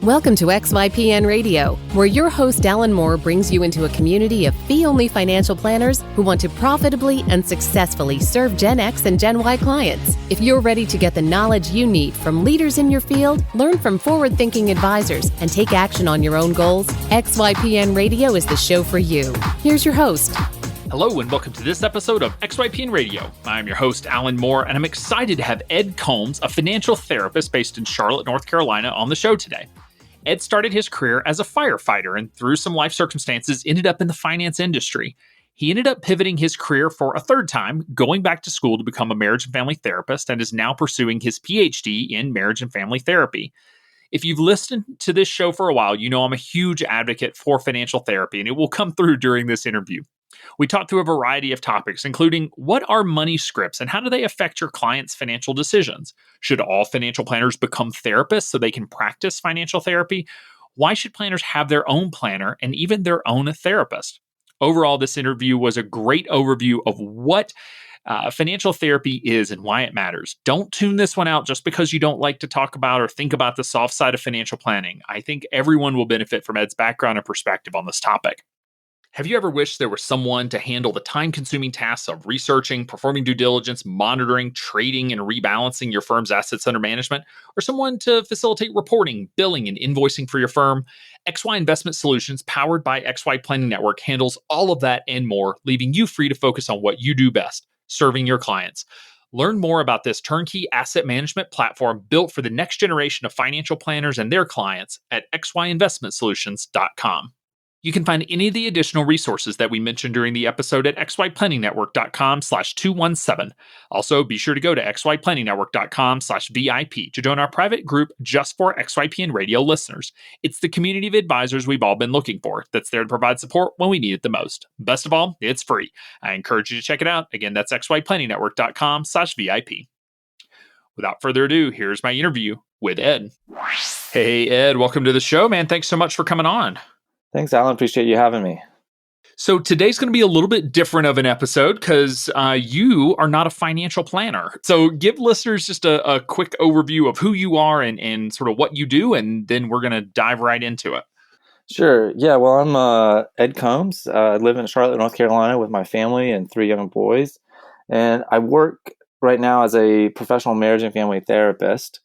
Welcome to XYPN Radio, where your host Alan Moore brings you into a community of fee-only financial planners who want to profitably and successfully serve Gen X and Gen Y clients. If you're ready to get the knowledge you need from leaders in your field, learn from forward-thinking advisors, and take action on your own goals, XYPN Radio is the show for you. Here's your host. Hello and welcome to this episode of XYPN Radio. I'm your host, Alan Moore, and I'm excited to have Ed Coambs, a financial therapist based in Charlotte, North Carolina, on the show today. Ed started his career as a firefighter and through some life circumstances ended up in the finance industry. He ended up pivoting his career for a third time, going back to school to become a marriage and family therapist, and is now pursuing his PhD in marriage and family therapy. If you've listened to this show for a while, you know I'm a huge advocate for financial therapy, and it will come through during this interview. We talked through a variety of topics, including what are money scripts and how do they affect your clients' financial decisions? Should all financial planners become therapists so they can practice financial therapy? Why should planners have their own planner and even their own therapist? Overall, this interview was a great overview of what financial therapy is and why it matters. Don't tune this one out just because you don't like to talk about or think about the soft side of financial planning. I think everyone will benefit from Ed's background and perspective on this topic. Have you ever wished there was someone to handle the time-consuming tasks of researching, performing due diligence, monitoring, trading, and rebalancing your firm's assets under management, or someone to facilitate reporting, billing, and invoicing for your firm? XY Investment Solutions, powered by XY Planning Network, handles all of that and more, leaving you free to focus on what you do best, serving your clients. Learn more about this turnkey asset management platform built for the next generation of financial planners and their clients at xyinvestmentsolutions.com. You can find any of the additional resources that we mentioned during the episode at xyplanningnetwork.com/217. Also, be sure to go to xyplanningnetwork.com/VIP to join our private group just for XYPN Radio listeners. It's the community of advisors we've all been looking for that's there to provide support when we need it the most. Best of all, it's free. I encourage you to check it out. Again, that's xyplanningnetwork.com/VIP. Without further ado, here's my interview with Ed. Hey, Ed, welcome to the show, man. Thanks so much for coming on. Thanks, Alan. Appreciate you having me. So today's going to be a little bit different of an episode because you are not a financial planner. So give listeners just a quick overview of who you are and sort of what you do, and then we're going to dive right into it. Sure. Yeah, well, I'm Ed Coambs. I live in Charlotte, North Carolina with my family and 3 young boys. And I work right now as a professional marriage and family therapist.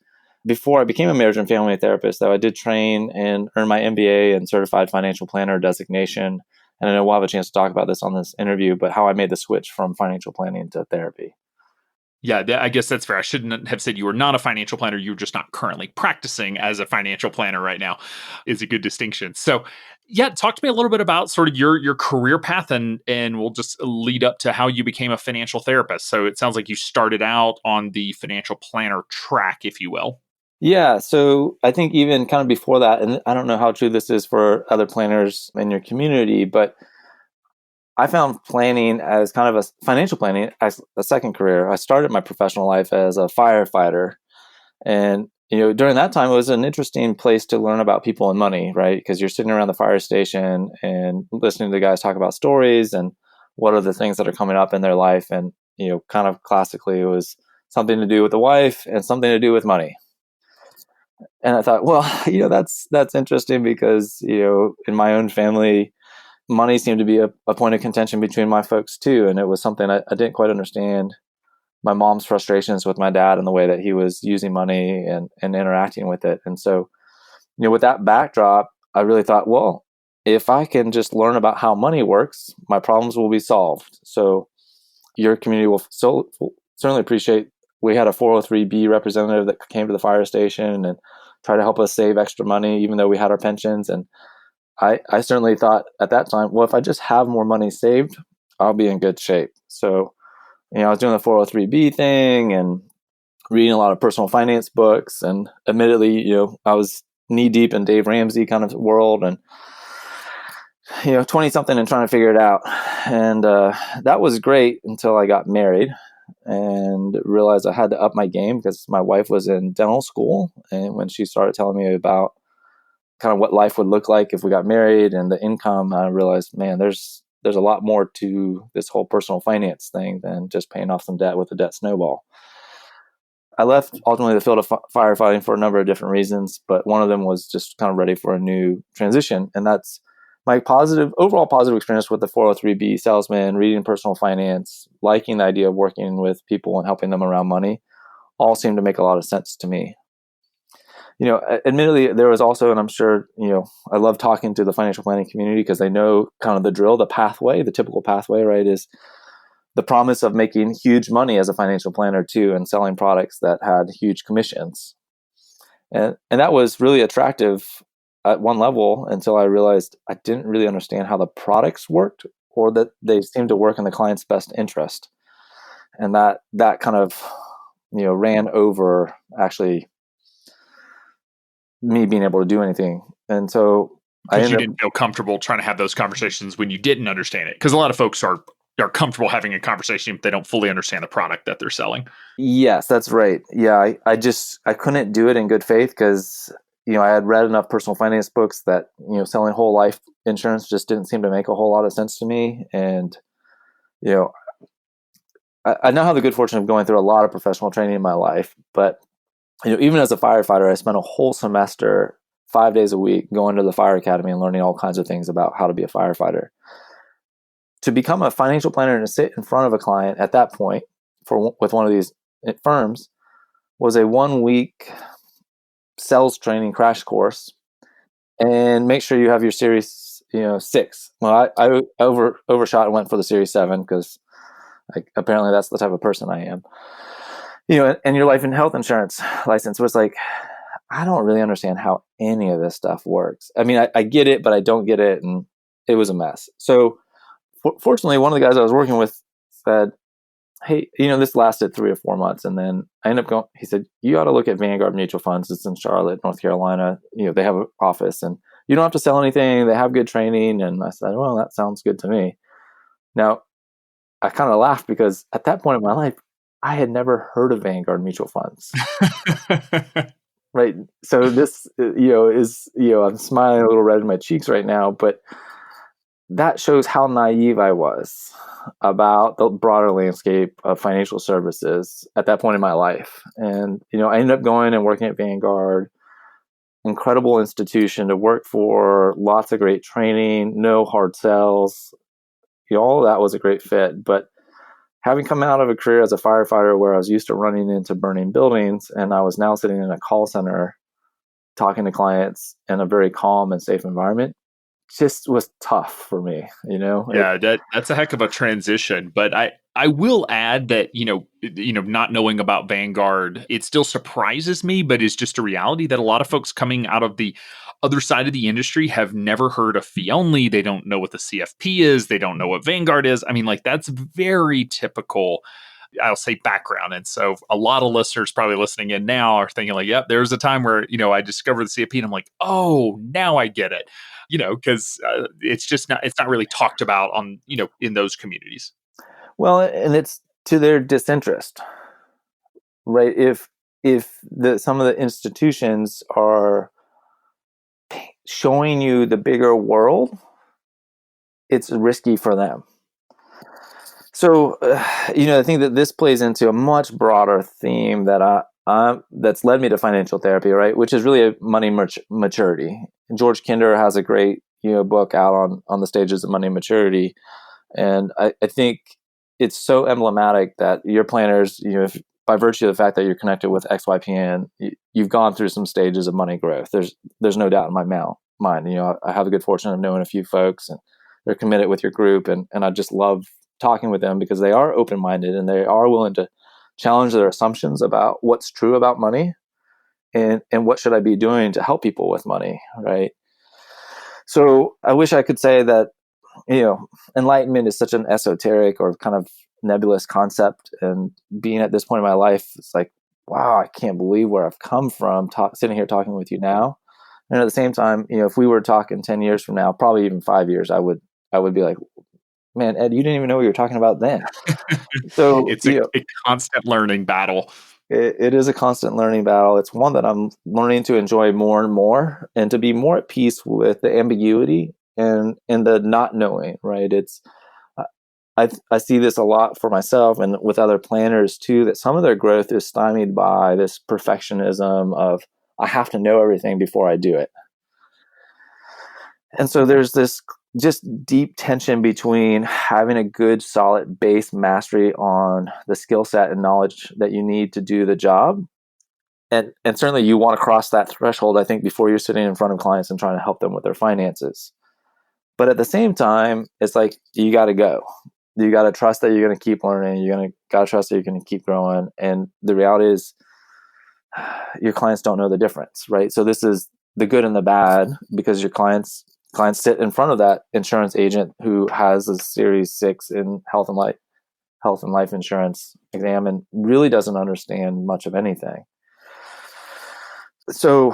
Before I became a marriage and family therapist, though, I did train and earn my MBA and certified financial planner designation. And I know we'll have a chance to talk about this on this interview, but how I made the switch from financial planning to therapy. Yeah, I guess that's fair. I shouldn't have said you were not a financial planner. You're just not currently practicing as a financial planner right now is a good distinction. So yeah, talk to me a little bit about sort of your career path and we'll just lead up to how you became a financial therapist. So it sounds like you started out on the financial planner track, if you will. Yeah, so I think even kind of before that, and I don't know how true this is for other planners in your community, but I found planning as kind of a financial planning as a second career. I started my professional life as a firefighter. And, during that time, it was an interesting place to learn about people and money, right? Because you're sitting around the fire station and listening to the guys talk about stories and what are the things that are coming up in their life. And, kind of classically, it was something to do with the wife and something to do with money. And I thought, well, that's interesting because, in my own family, money seemed to be a point of contention between my folks too. And it was something I didn't quite understand my mom's frustrations with my dad and the way that he was using money and interacting with it. And so, with that backdrop, I really thought, well, if I can just learn about how money works, my problems will be solved. So your community will certainly appreciate. We had a 403B representative that came to the fire station and tried to help us save extra money, even though we had our pensions. And I certainly thought at that time, well, if I just have more money saved, I'll be in good shape. So, I was doing the 403B thing and reading a lot of personal finance books. And admittedly, I was knee deep in Dave Ramsey kind of world and, 20 something and trying to figure it out. And that was great until I got married and realized I had to up my game because my wife was in dental school. And when she started telling me about kind of what life would look like if we got married and the income, I realized, man, there's a lot more to this whole personal finance thing than just paying off some debt with a debt snowball. I left ultimately the field of firefighting for a number of different reasons, but one of them was just kind of ready for a new transition. And that's my overall positive experience with the 403B salesman, reading personal finance, liking the idea of working with people and helping them around money, all seemed to make a lot of sense to me. Admittedly, there was also, and I'm sure, I love talking to the financial planning community because they know kind of the drill, the pathway, the typical pathway, right, is the promise of making huge money as a financial planner too, and selling products that had huge commissions. And that was really attractive at one level until I realized I didn't really understand how the products worked or that they seemed to work in the client's best interest. And that kind of, ran over actually me being able to do anything. And so because you didn't feel comfortable trying to have those conversations when you didn't understand it. Because a lot of folks are comfortable having a conversation if they don't fully understand the product that they're selling. Yes, that's right. Yeah, I couldn't do it in good faith because, I had read enough personal finance books that, selling whole life insurance just didn't seem to make a whole lot of sense to me. And, I now have the good fortune of going through a lot of professional training in my life, but even as a firefighter, I spent a whole semester, 5 days a week, going to the fire academy and learning all kinds of things about how to be a firefighter. To become a financial planner and to sit in front of a client at that point with one of these firms was a 1-week sales training crash course, and make sure you have your series 6. Well, I overshot and went for the series 7 because apparently that's the type of person I am. And your life and health insurance license was like, I don't really understand how any of this stuff works. I mean, I get it, but I don't get it. And it was a mess. So fortunately, one of the guys I was working with said, hey, this lasted 3 or 4 months. And then I ended up going, he said, you ought to look at Vanguard Mutual Funds. It's in Charlotte, North Carolina. They have an office and you don't have to sell anything. They have good training. And I said, well, that sounds good to me. Now, I kind of laughed because at that point in my life, I had never heard of Vanguard Mutual Funds. Right. So this, is, I'm smiling a little red in my cheeks right now, but that shows how naive I was about the broader landscape of financial services at that point in my life. And, I ended up going and working at Vanguard, incredible institution to work for, lots of great training, no hard sells. All of that was a great fit. But having come out of a career as a firefighter where I was used to running into burning buildings, and I was now sitting in a call center talking to clients in a very calm and safe environment, just was tough for me, Yeah, that's a heck of a transition. But I will add that, not knowing about Vanguard, it still surprises me, but it's just a reality that a lot of folks coming out of the other side of the industry have never heard of fee only. They don't know what the CFP is. They don't know what Vanguard is. I mean, that's very typical, I'll say, background. And so a lot of listeners probably listening in now are thinking yep, there's a time where, I discovered the CFP and I'm like, oh, now I get it, because it's not really talked about on, in those communities. Well, and it's to their disinterest, right? If some of the institutions are showing you the bigger world, it's risky for them. So, I think that this plays into a much broader theme that that's led me to financial therapy, right? Which is really a money maturity. And George Kinder has a great, book out on the stages of money maturity. And I think it's so emblematic that your planners, if, by virtue of the fact that you're connected with XYPN, you've gone through some stages of money growth. There's no doubt in my mind. I have the good fortune of knowing a few folks, and they're committed with your group, and I just love talking with them because they are open-minded and they are willing to challenge their assumptions about what's true about money and what should I be doing to help people with money, right? So I wish I could say that, enlightenment is such an esoteric or kind of nebulous concept. And being at this point in my life, it's like, wow, I can't believe where I've come from sitting here talking with you now. And at the same time, if we were talking 10 years from now, probably even 5 years, I would be like, man, Ed, you didn't even know what you were talking about then. So it's a constant learning battle. It is a constant learning battle. It's one that I'm learning to enjoy more and more, and to be more at peace with the ambiguity and the not knowing, right? I see this a lot for myself and with other planners too, that some of their growth is stymied by this perfectionism of, I have to know everything before I do it. And so there's this just deep tension between having a good, solid base mastery on the skill set and knowledge that you need to do the job. And certainly you want to cross that threshold, I think, before you're sitting in front of clients and trying to help them with their finances. But at the same time, it's like, you got to go. You got to trust that you're going to keep learning. Got to trust that you're going to keep growing. And the reality is, your clients don't know the difference, right? So this is the good and the bad, because your clients sit in front of that insurance agent who has a Series 6 in health and life insurance exam and really doesn't understand much of anything. So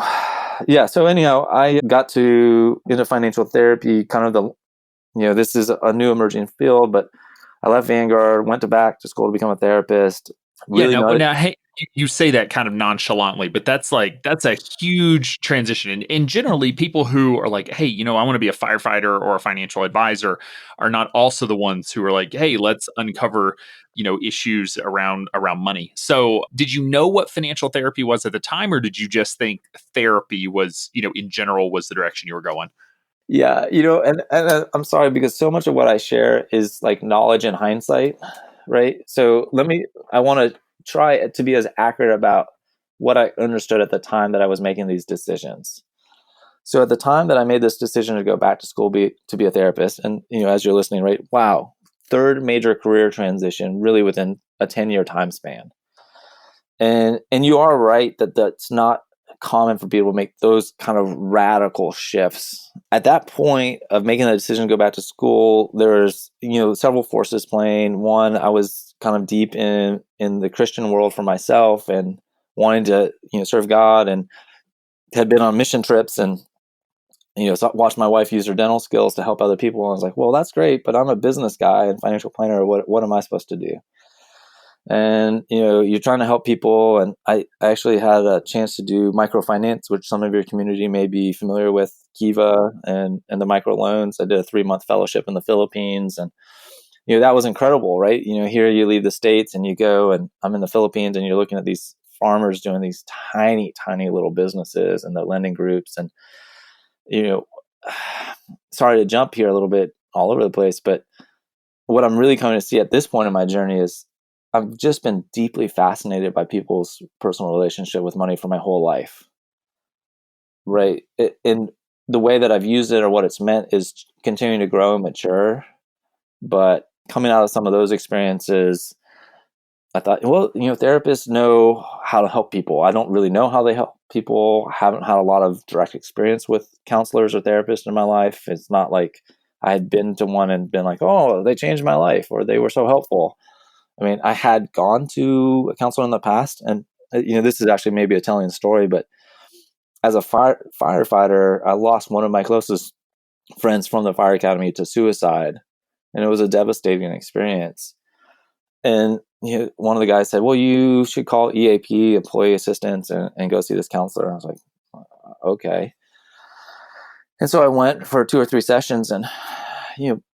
anyhow, I got into financial therapy, kind of this is a new emerging field, but I left Vanguard, went back to school to become a therapist. Now, hey, you say that kind of nonchalantly, but that's a huge transition. And generally, people who are like, hey, I want to be a firefighter or a financial advisor, are not also the ones who are like, hey, let's uncover, issues around money. So, did you know what financial therapy was at the time, or did you just think therapy was, in general, was the direction you were going? Yeah, and I'm sorry, because so much of what I share is like knowledge and hindsight, right? So I want to try to be as accurate about what I understood at the time that I was making these decisions. So at the time that I made this decision to go back to school to be a therapist, and as you're listening, right? Wow, third major career transition, really within a 10-year time span. And you are right that that's not common for people to make those kind of radical shifts. At that point of making the decision to go back to school, there's several forces playing. One, I was kind of deep in the Christian world for myself and wanting to serve God, and had been on mission trips and watched my wife use her dental skills to help other people. And I was like, well, that's great, but I'm a business guy and financial planner. What am I supposed to do? And you're trying to help people, and I actually had a chance to do microfinance, which some of your community may be familiar with, Kiva and the microloans. I did a 3-month fellowship in the Philippines, and that was incredible, right? Here you leave the States and you go, and I'm in the Philippines, and you're looking at these farmers doing these tiny little businesses and the lending groups, and sorry to jump here a little bit all over the place, but what I'm really coming to see at this point in my journey is, I've just been deeply fascinated by people's personal relationship with money for my whole life, right? In the way that I've used it, or what it's meant, is continuing to grow and mature. But coming out of some of those experiences, I thought, well, therapists know how to help people. I don't really know how they help people. I haven't had a lot of direct experience with counselors or therapists in my life. It's not like I had been to one and been like, oh, they changed my life, or they were so helpful. I mean, I had gone to a counselor in the past, and this is actually maybe a telling story, but as a firefighter, I lost one of my closest friends from the fire academy to suicide, and it was a devastating experience. And one of the guys said, well, you should call EAP, employee assistance, and go see this counselor. And I was like, okay. And so I went for 2 or 3 sessions, and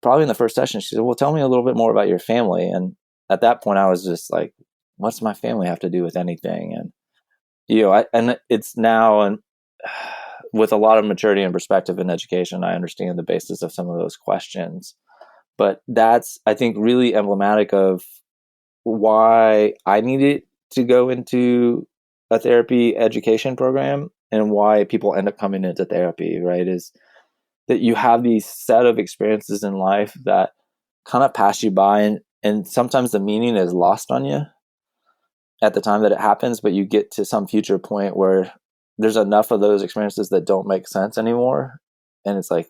probably in the first session, she said, well, tell me a little bit more about your family. And at that point, I was just like, what's my family have to do with anything? And, and it's now, and with a lot of maturity and perspective in education, I understand the basis of some of those questions. But that's, I think, really emblematic of why I needed to go into a therapy education program, and why people end up coming into therapy, right? Is that you have these set of experiences in life that kind of pass you by, and sometimes the meaning is lost on you at the time that it happens, but you get to some future point where there's enough of those experiences that don't make sense anymore. And it's like,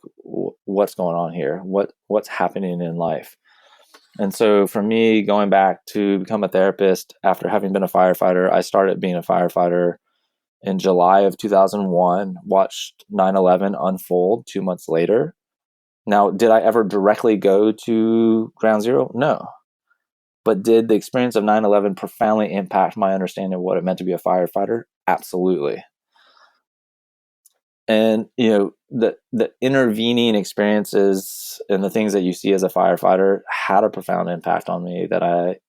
what's going on here? What's happening in life? And so for me, going back to become a therapist after having been a firefighter, I started being a firefighter in July of 2001, watched 9/11 unfold 2 months later. Now, did I ever directly go to ground zero? No. But did the experience of 9/11 profoundly impact my understanding of what it meant to be a firefighter? Absolutely. And, the intervening experiences and the things that you see as a firefighter had a profound impact on me that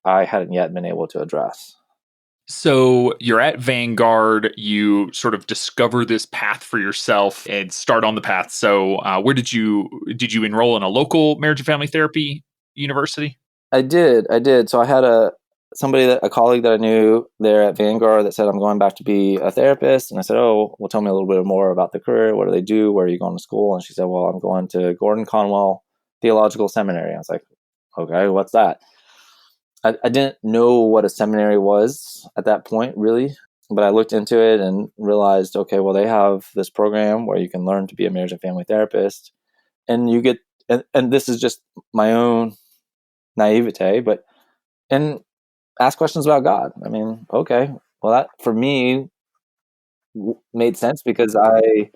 I hadn't yet been able to address. So you're at Vanguard, you sort of discover this path for yourself and start on the path. So where did you enroll in a local marriage and family therapy university? I did. So I had a colleague that I knew there at Vanguard that said, I'm going back to be a therapist. And I said, oh, well, tell me a little bit more about the career. What do they do? Where are you going to school? And she said, well, I'm going to Gordon Conwell Theological Seminary. I was like, okay, what's that? I didn't know what a seminary was at that point, really. But I looked into it and realized, okay, well, they have this program where you can learn to be a marriage and family therapist. And you get, and this is just my own naivete, and ask questions about God. I mean, okay, well, that for me made sense because I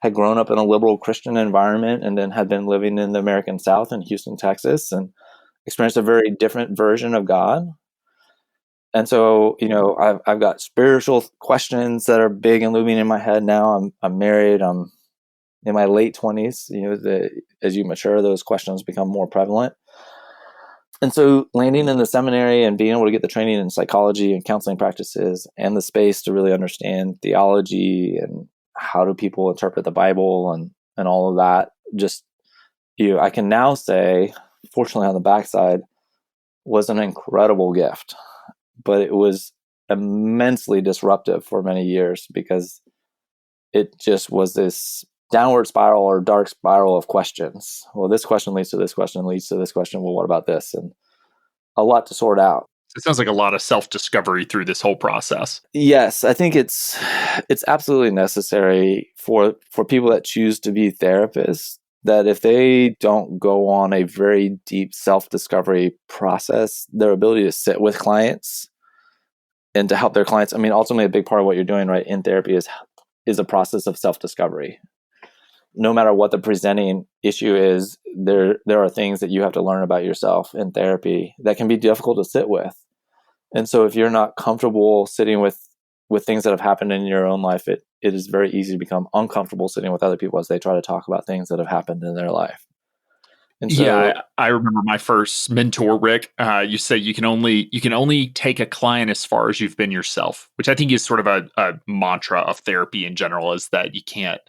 had grown up in a liberal Christian environment and then had been living in the American South in Houston, Texas, and experienced a very different version of God. And so, I've got spiritual questions that are big and looming in my head now. I'm married. I'm in my late 20s. As you mature, those questions become more prevalent. And so landing in the seminary and being able to get the training in psychology and counseling practices and the space to really understand theology and how do people interpret the Bible and all of that, just, I can now say, fortunately on the backside, was an incredible gift. But it was immensely disruptive for many years because it just was this downward spiral or dark spiral of questions. Well, this question leads to this question, leads to this question. Well, what about this? And a lot to sort out. It sounds like a lot of self-discovery through this whole process. Yes, I think it's absolutely necessary for people that choose to be therapists, that if they don't go on a very deep self-discovery process, their ability to sit with clients and to help their clients. I mean, ultimately, a big part of what you're doing right in therapy is a process of self-discovery. No matter what the presenting issue is, there are things that you have to learn about yourself in therapy that can be difficult to sit with. And so if you're not comfortable sitting with things that have happened in your own life, it is very easy to become uncomfortable sitting with other people as they try to talk about things that have happened in their life. And so, yeah, I remember my first mentor, Rick. You say you can only take a client as far as you've been yourself, which I think is sort of a mantra of therapy in general. Is that you can't,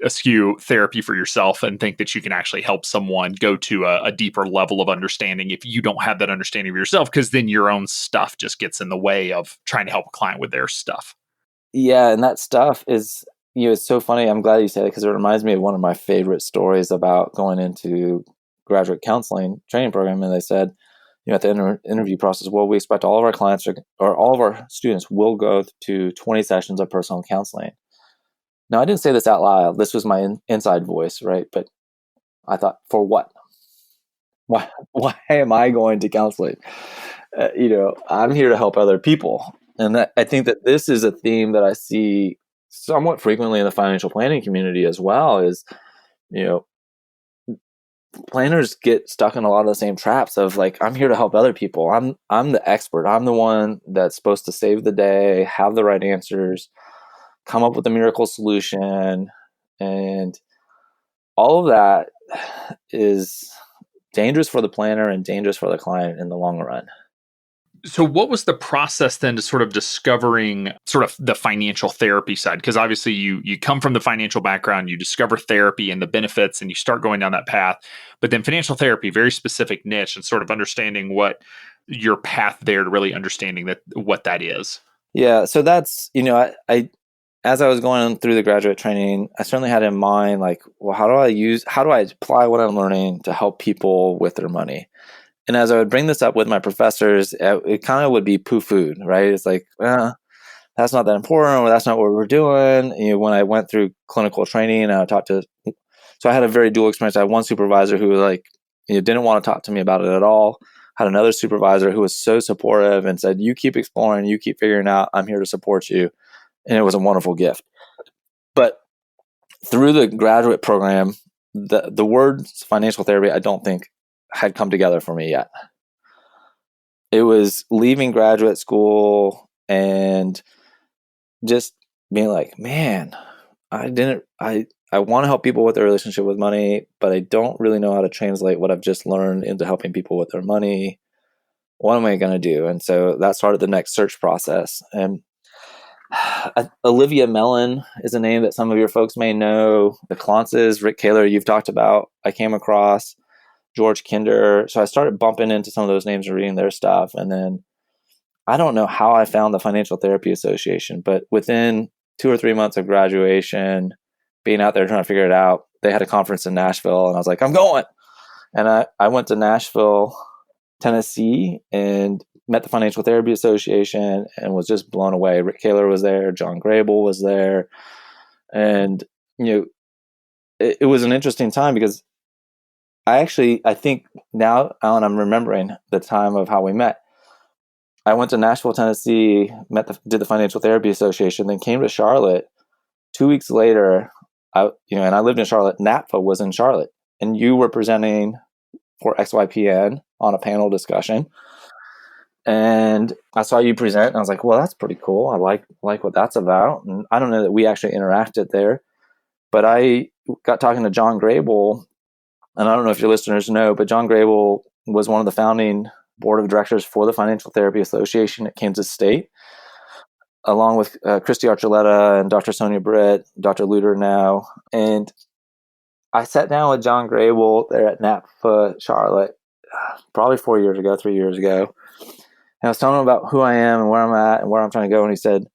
eschew therapy for yourself and think that you can actually help someone go to a deeper level of understanding if you don't have that understanding of yourself, because then your own stuff just gets in the way of trying to help a client with their stuff. yeah, and that stuff is. It's so funny. I'm glad you said it because it reminds me of one of my favorite stories about going into graduate counseling training program. And they said, at the interview process, well, we expect all of our clients or all of our students will go to 20 sessions of personal counseling. Now, I didn't say this out loud. This was my inside voice, right? But I thought, for what? Why am I going to counseling? I'm here to help other people. And I think that this is a theme that I see somewhat frequently in the financial planning community as well, is, planners get stuck in a lot of the same traps of like, I'm here to help other people. I'm the expert. I'm the one that's supposed to save the day, have the right answers, come up with a miracle solution. And all of that is dangerous for the planner and dangerous for the client in the long run. So what was the process then to sort of discovering sort of the financial therapy side? Because obviously you come from the financial background, you discover therapy and the benefits, and you start going down that path. But then financial therapy, very specific niche, and sort of understanding what your path there to really understanding what that is. Yeah. So that's, I as I was going through the graduate training, I certainly had in mind, like, well, how do I apply what I'm learning to help people with their money? And as I would bring this up with my professors, it kind of would be poo-pooed, right? It's like, that's not that important, or that's not what we're doing. When I went through clinical training and so I had a very dual experience. I had one supervisor who didn't want to talk to me about it at all. Had another supervisor who was so supportive and said, you keep exploring, you keep figuring out, I'm here to support you. And it was a wonderful gift. But through the graduate program, the words financial therapy, I don't think had come together for me yet. It was leaving graduate school and just being like, man, I I want to help people with their relationship with money, but I don't really know how to translate what I've just learned into helping people with their money. What am I going to do? And so that started the next search process. And Olivia Mellon is a name that some of your folks may know. The Clonces, Rick Kaler, you've talked about, I came across, George Kinder. So I started bumping into some of those names and reading their stuff. And then I don't know how I found the Financial Therapy Association, but within 2 or 3 months of graduation, being out there trying to figure it out, they had a conference in Nashville, and I was like, I'm going. And I went to Nashville, Tennessee, and met the Financial Therapy Association and was just blown away. Rick Kaler was there, John Grable was there. And, it was an interesting time because I think now, Alan, I'm remembering the time of how we met. I went to Nashville, Tennessee, did the Financial Therapy Association, then came to Charlotte. 2 weeks later, and I lived in Charlotte. NAPFA was in Charlotte, and you were presenting for XYPN on a panel discussion. And I saw you present, and I was like, well, that's pretty cool. I like what that's about. And I don't know that we actually interacted there, but I got talking to John Grable, and I don't know if your listeners know, but John Grable was one of the founding board of directors for the Financial Therapy Association at Kansas State, along with Christy Archuleta and Dr. Sonia Britt, Dr. Luter now. And I sat down with John Grable there at NAPFA Charlotte, probably 3 years ago. And I was telling him about who I am and where I'm at and where I'm trying to go. And he said,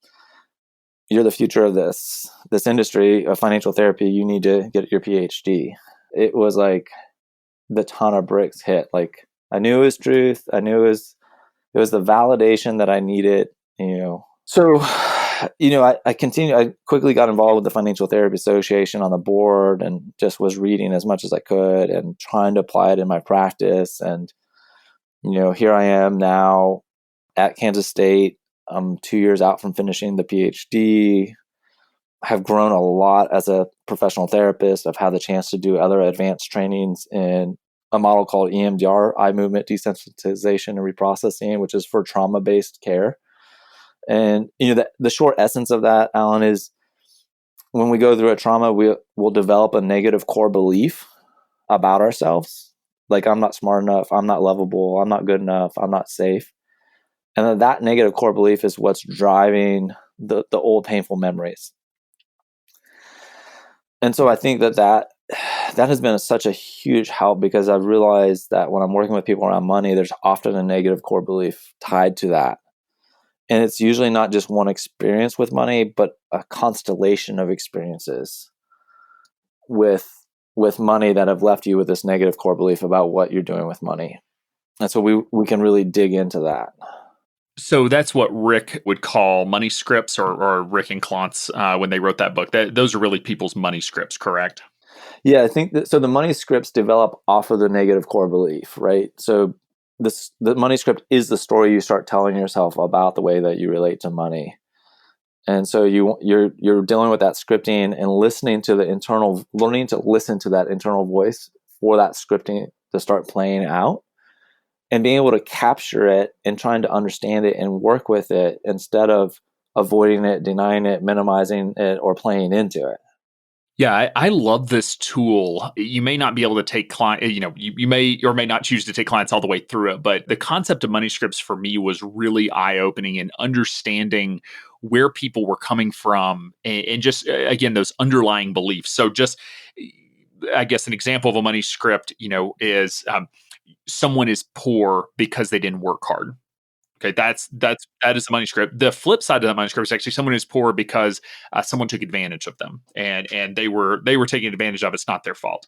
you're the future of this industry of financial therapy. You need to get your PhD. It was like the ton of bricks hit. Like, I knew it was truth. I knew it was the validation that I needed, So, I continued. I quickly got involved with the Financial Therapy Association on the board and just was reading as much as I could and trying to apply it in my practice. And, here I am now at Kansas State. I'm 2 years out from finishing the PhD. Have grown a lot as a professional therapist. I've had the chance to do other advanced trainings in a model called EMDR, eye movement desensitization and reprocessing, which is for trauma-based care. And the short essence of that, Alan, is when we go through a trauma, we'll develop a negative core belief about ourselves. Like, I'm not smart enough, I'm not lovable, I'm not good enough, I'm not safe. And then that negative core belief is what's driving the old painful memories. And so I think that has been such a huge help, because I've realized that when I'm working with people around money, there's often a negative core belief tied to that. And it's usually not just one experience with money, but a constellation of experiences with money that have left you with this negative core belief about what you're doing with money. And so we can really dig into that. So that's what Rick would call money scripts, or Rick and Klontz when they wrote that book. Those are really people's money scripts, correct? Yeah, I think that. So the money scripts develop off of the negative core belief, right? So the money script is the story you start telling yourself about the way that you relate to money. And so you're dealing with that scripting and learning to listen to that internal voice for that scripting to start playing out, and being able to capture it and trying to understand it and work with it instead of avoiding it, denying it, minimizing it, or playing into it. Yeah, I love this tool. You may not be able to take you may or may not choose to take clients all the way through it, but the concept of money scripts for me was really eye-opening in understanding where people were coming from and just, again, those underlying beliefs. So just, I guess, an example of a money script, is someone is poor because they didn't work hard. Okay, that is the money script. The flip side of that money script is actually someone is poor because someone took advantage of them, and they were taking advantage of. It's not their fault.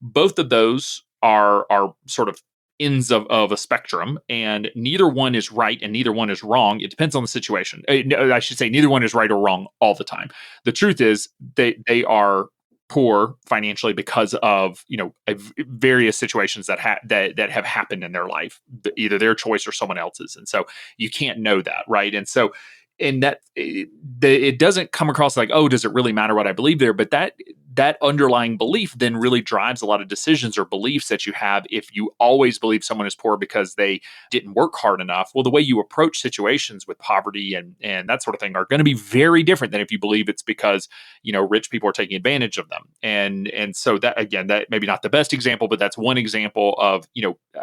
Both of those are sort of ends of a spectrum, and neither one is right and neither one is wrong. It depends on the situation. I should say neither one is right or wrong all the time. The truth is they are poor financially because of various situations that have happened in their life, either their choice or someone else's, and so you can't know that, right? And that it doesn't come across like, oh, does it really matter what I believe there? But that underlying belief then really drives a lot of decisions or beliefs that you have. If you always believe someone is poor because they didn't work hard enough, well, the way you approach situations with poverty and that sort of thing are going to be very different than if you believe it's because, rich people are taking advantage of them. And so that, again, that maybe not the best example, but that's one example of,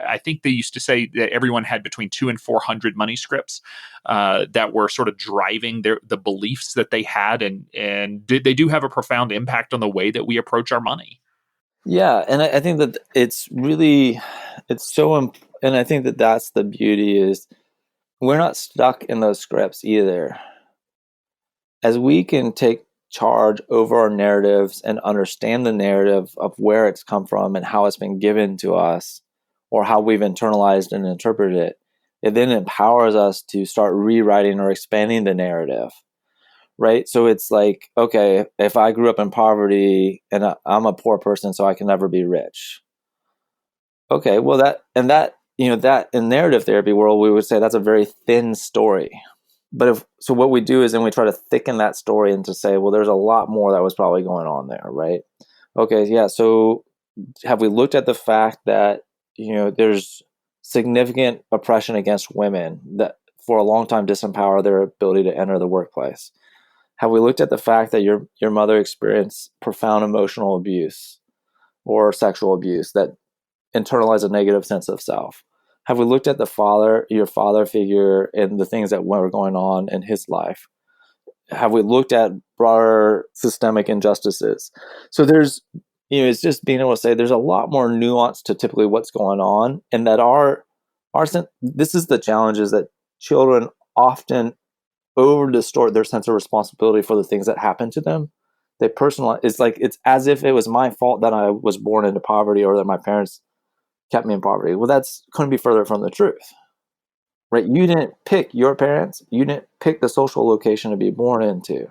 I think they used to say that everyone had between 200 and 400 money scripts that were sort of driving the beliefs that they had, and they do have a profound impact on the way that we approach our money. Yeah, and I think that it's so and I think that that's the beauty, is we're not stuck in those scripts either. As we can take charge over our narratives and understand the narrative of where it's come from and how it's been given to us, or how we've internalized and interpreted it, it then empowers us to start rewriting or expanding the narrative. Right? So it's like, okay, if I grew up in poverty and I'm a poor person, so I can never be rich. Okay, well, that in narrative therapy world, we would say that's a very thin story. But so what we do is then we try to thicken that story and to say, well, there's a lot more that was probably going on there, right? Okay, yeah. So have we looked at the fact that, there's significant oppression against women that for a long time disempower their ability to enter the workplace? Have we looked at the fact that your mother experienced profound emotional abuse or sexual abuse that internalized a negative sense of self? Have we looked at your father figure, and the things that were going on in his life? Have we looked at broader systemic injustices? So there's, it's just being able to say there's a lot more nuance to typically what's going on, and that this is the challenge, is that children often over distort their sense of responsibility for the things that happen to them. They personalize. It's as if it was my fault that I was born into poverty, or that my parents kept me in poverty. Well, that's couldn't be further from the truth, right? You didn't pick your parents. You didn't pick the social location to be born into.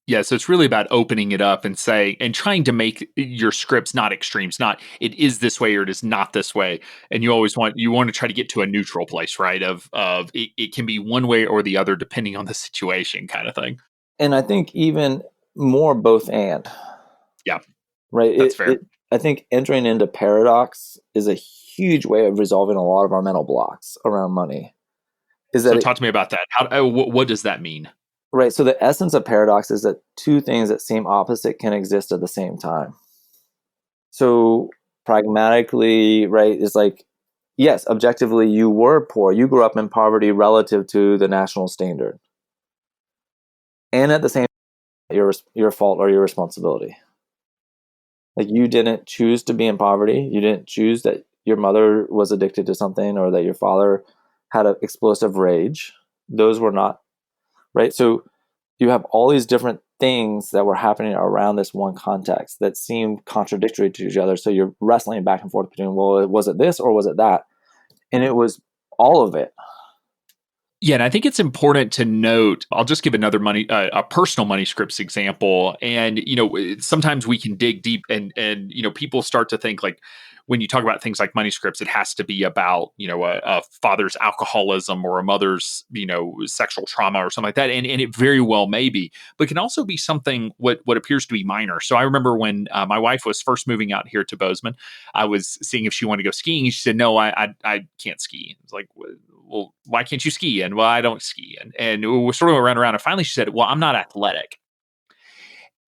Yeah, so it's really about opening it up and trying to make your scripts not extremes, not it is this way or it is not this way. And you want to try to get to a neutral place, right? Of it can be one way or the other depending on the situation, kind of thing. And I think even more both and. Yeah, right. That's fair. I think entering into paradox is a huge way of resolving a lot of our mental blocks around money. So talk to me about that. What does that mean? Right. So the essence of paradox is that two things that seem opposite can exist at the same time. So pragmatically, right, is like, yes, objectively, you were poor. You grew up in poverty relative to the national standard. And at the same time, your fault or your responsibility. Like, you didn't choose to be in poverty. You didn't choose that your mother was addicted to something, or that your father had an explosive rage. Those were not. Right. So you have all these different things that were happening around this one context that seem contradictory to each other. So you're wrestling back and forth between, well, was it this or was it that? And it was all of it. Yeah, and I think it's important to note, I'll just give another a personal money scripts example. And, sometimes we can dig deep and, people start to think like, when you talk about things like money scripts, it has to be about, a father's alcoholism or a mother's, sexual trauma or something like that. And it very well may be, but it can also be something what appears to be minor. So I remember when my wife was first moving out here to Bozeman, I was seeing if she wanted to go skiing. She said, no, I can't ski. It's like, well, why can't you ski? And, well, I don't ski. And we sort of ran around. And finally she said, well, I'm not athletic.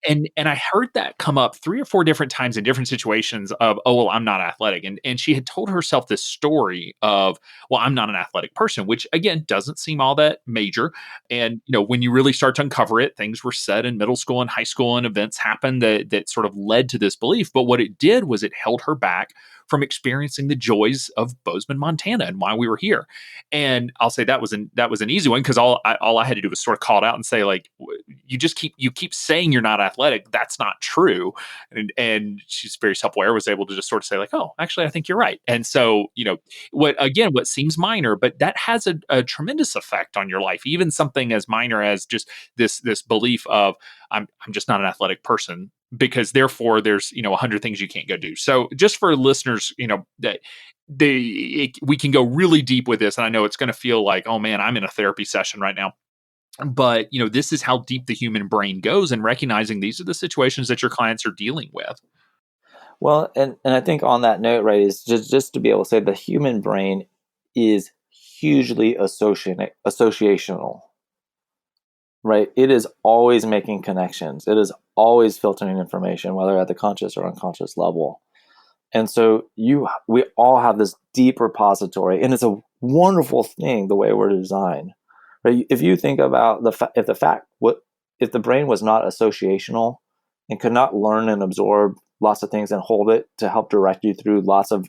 And I heard that come up 3 or 4 different times in different situations of, oh, well, I'm not athletic. And she had told herself this story of, well, I'm not an athletic person, which again doesn't seem all that major. And when you really start to uncover it, things were said in middle school and high school, and events happened that sort of led to this belief. But what it did was it held her back from experiencing the joys of Bozeman, Montana, and why we were here. And I'll say that was an easy one, because all I had to do was sort of call it out and say, like, you keep saying you're not athletic. That's not true. And she's very self-aware, was able to just sort of say, like, oh, actually, I think you're right. And so, what seems minor, but that has a tremendous effect on your life. Even something as minor as just this belief of, I'm just not an athletic person, because therefore there's 100 things you can't go do. So just for listeners, that we can go really deep with this, and I know it's going to feel like, oh man, I'm in a therapy session right now. But, this is how deep the human brain goes, and recognizing these are the situations that your clients are dealing with. Well, and I think on that note, right, is just to be able to say the human brain is hugely associational, right? It is always making connections. It is always filtering information, whether at the conscious or unconscious level. And so we all have this deep repository, and it's a wonderful thing the way we're designed. Right? If you think about if the brain was not associational and could not learn and absorb lots of things and hold it to help direct you through lots of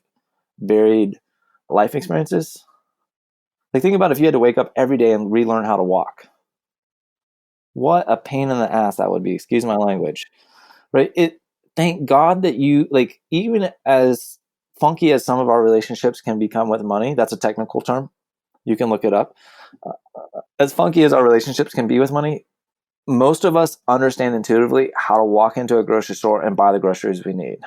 varied life experiences. Like, think about if you had to wake up every day and relearn how to walk. What a pain in the ass that would be. Excuse my language. Right? Thank God that even as funky as some of our relationships can become with money, that's a technical term. You can look it up. As funky as our relationships can be with money, most of us understand intuitively how to walk into a grocery store and buy the groceries we need.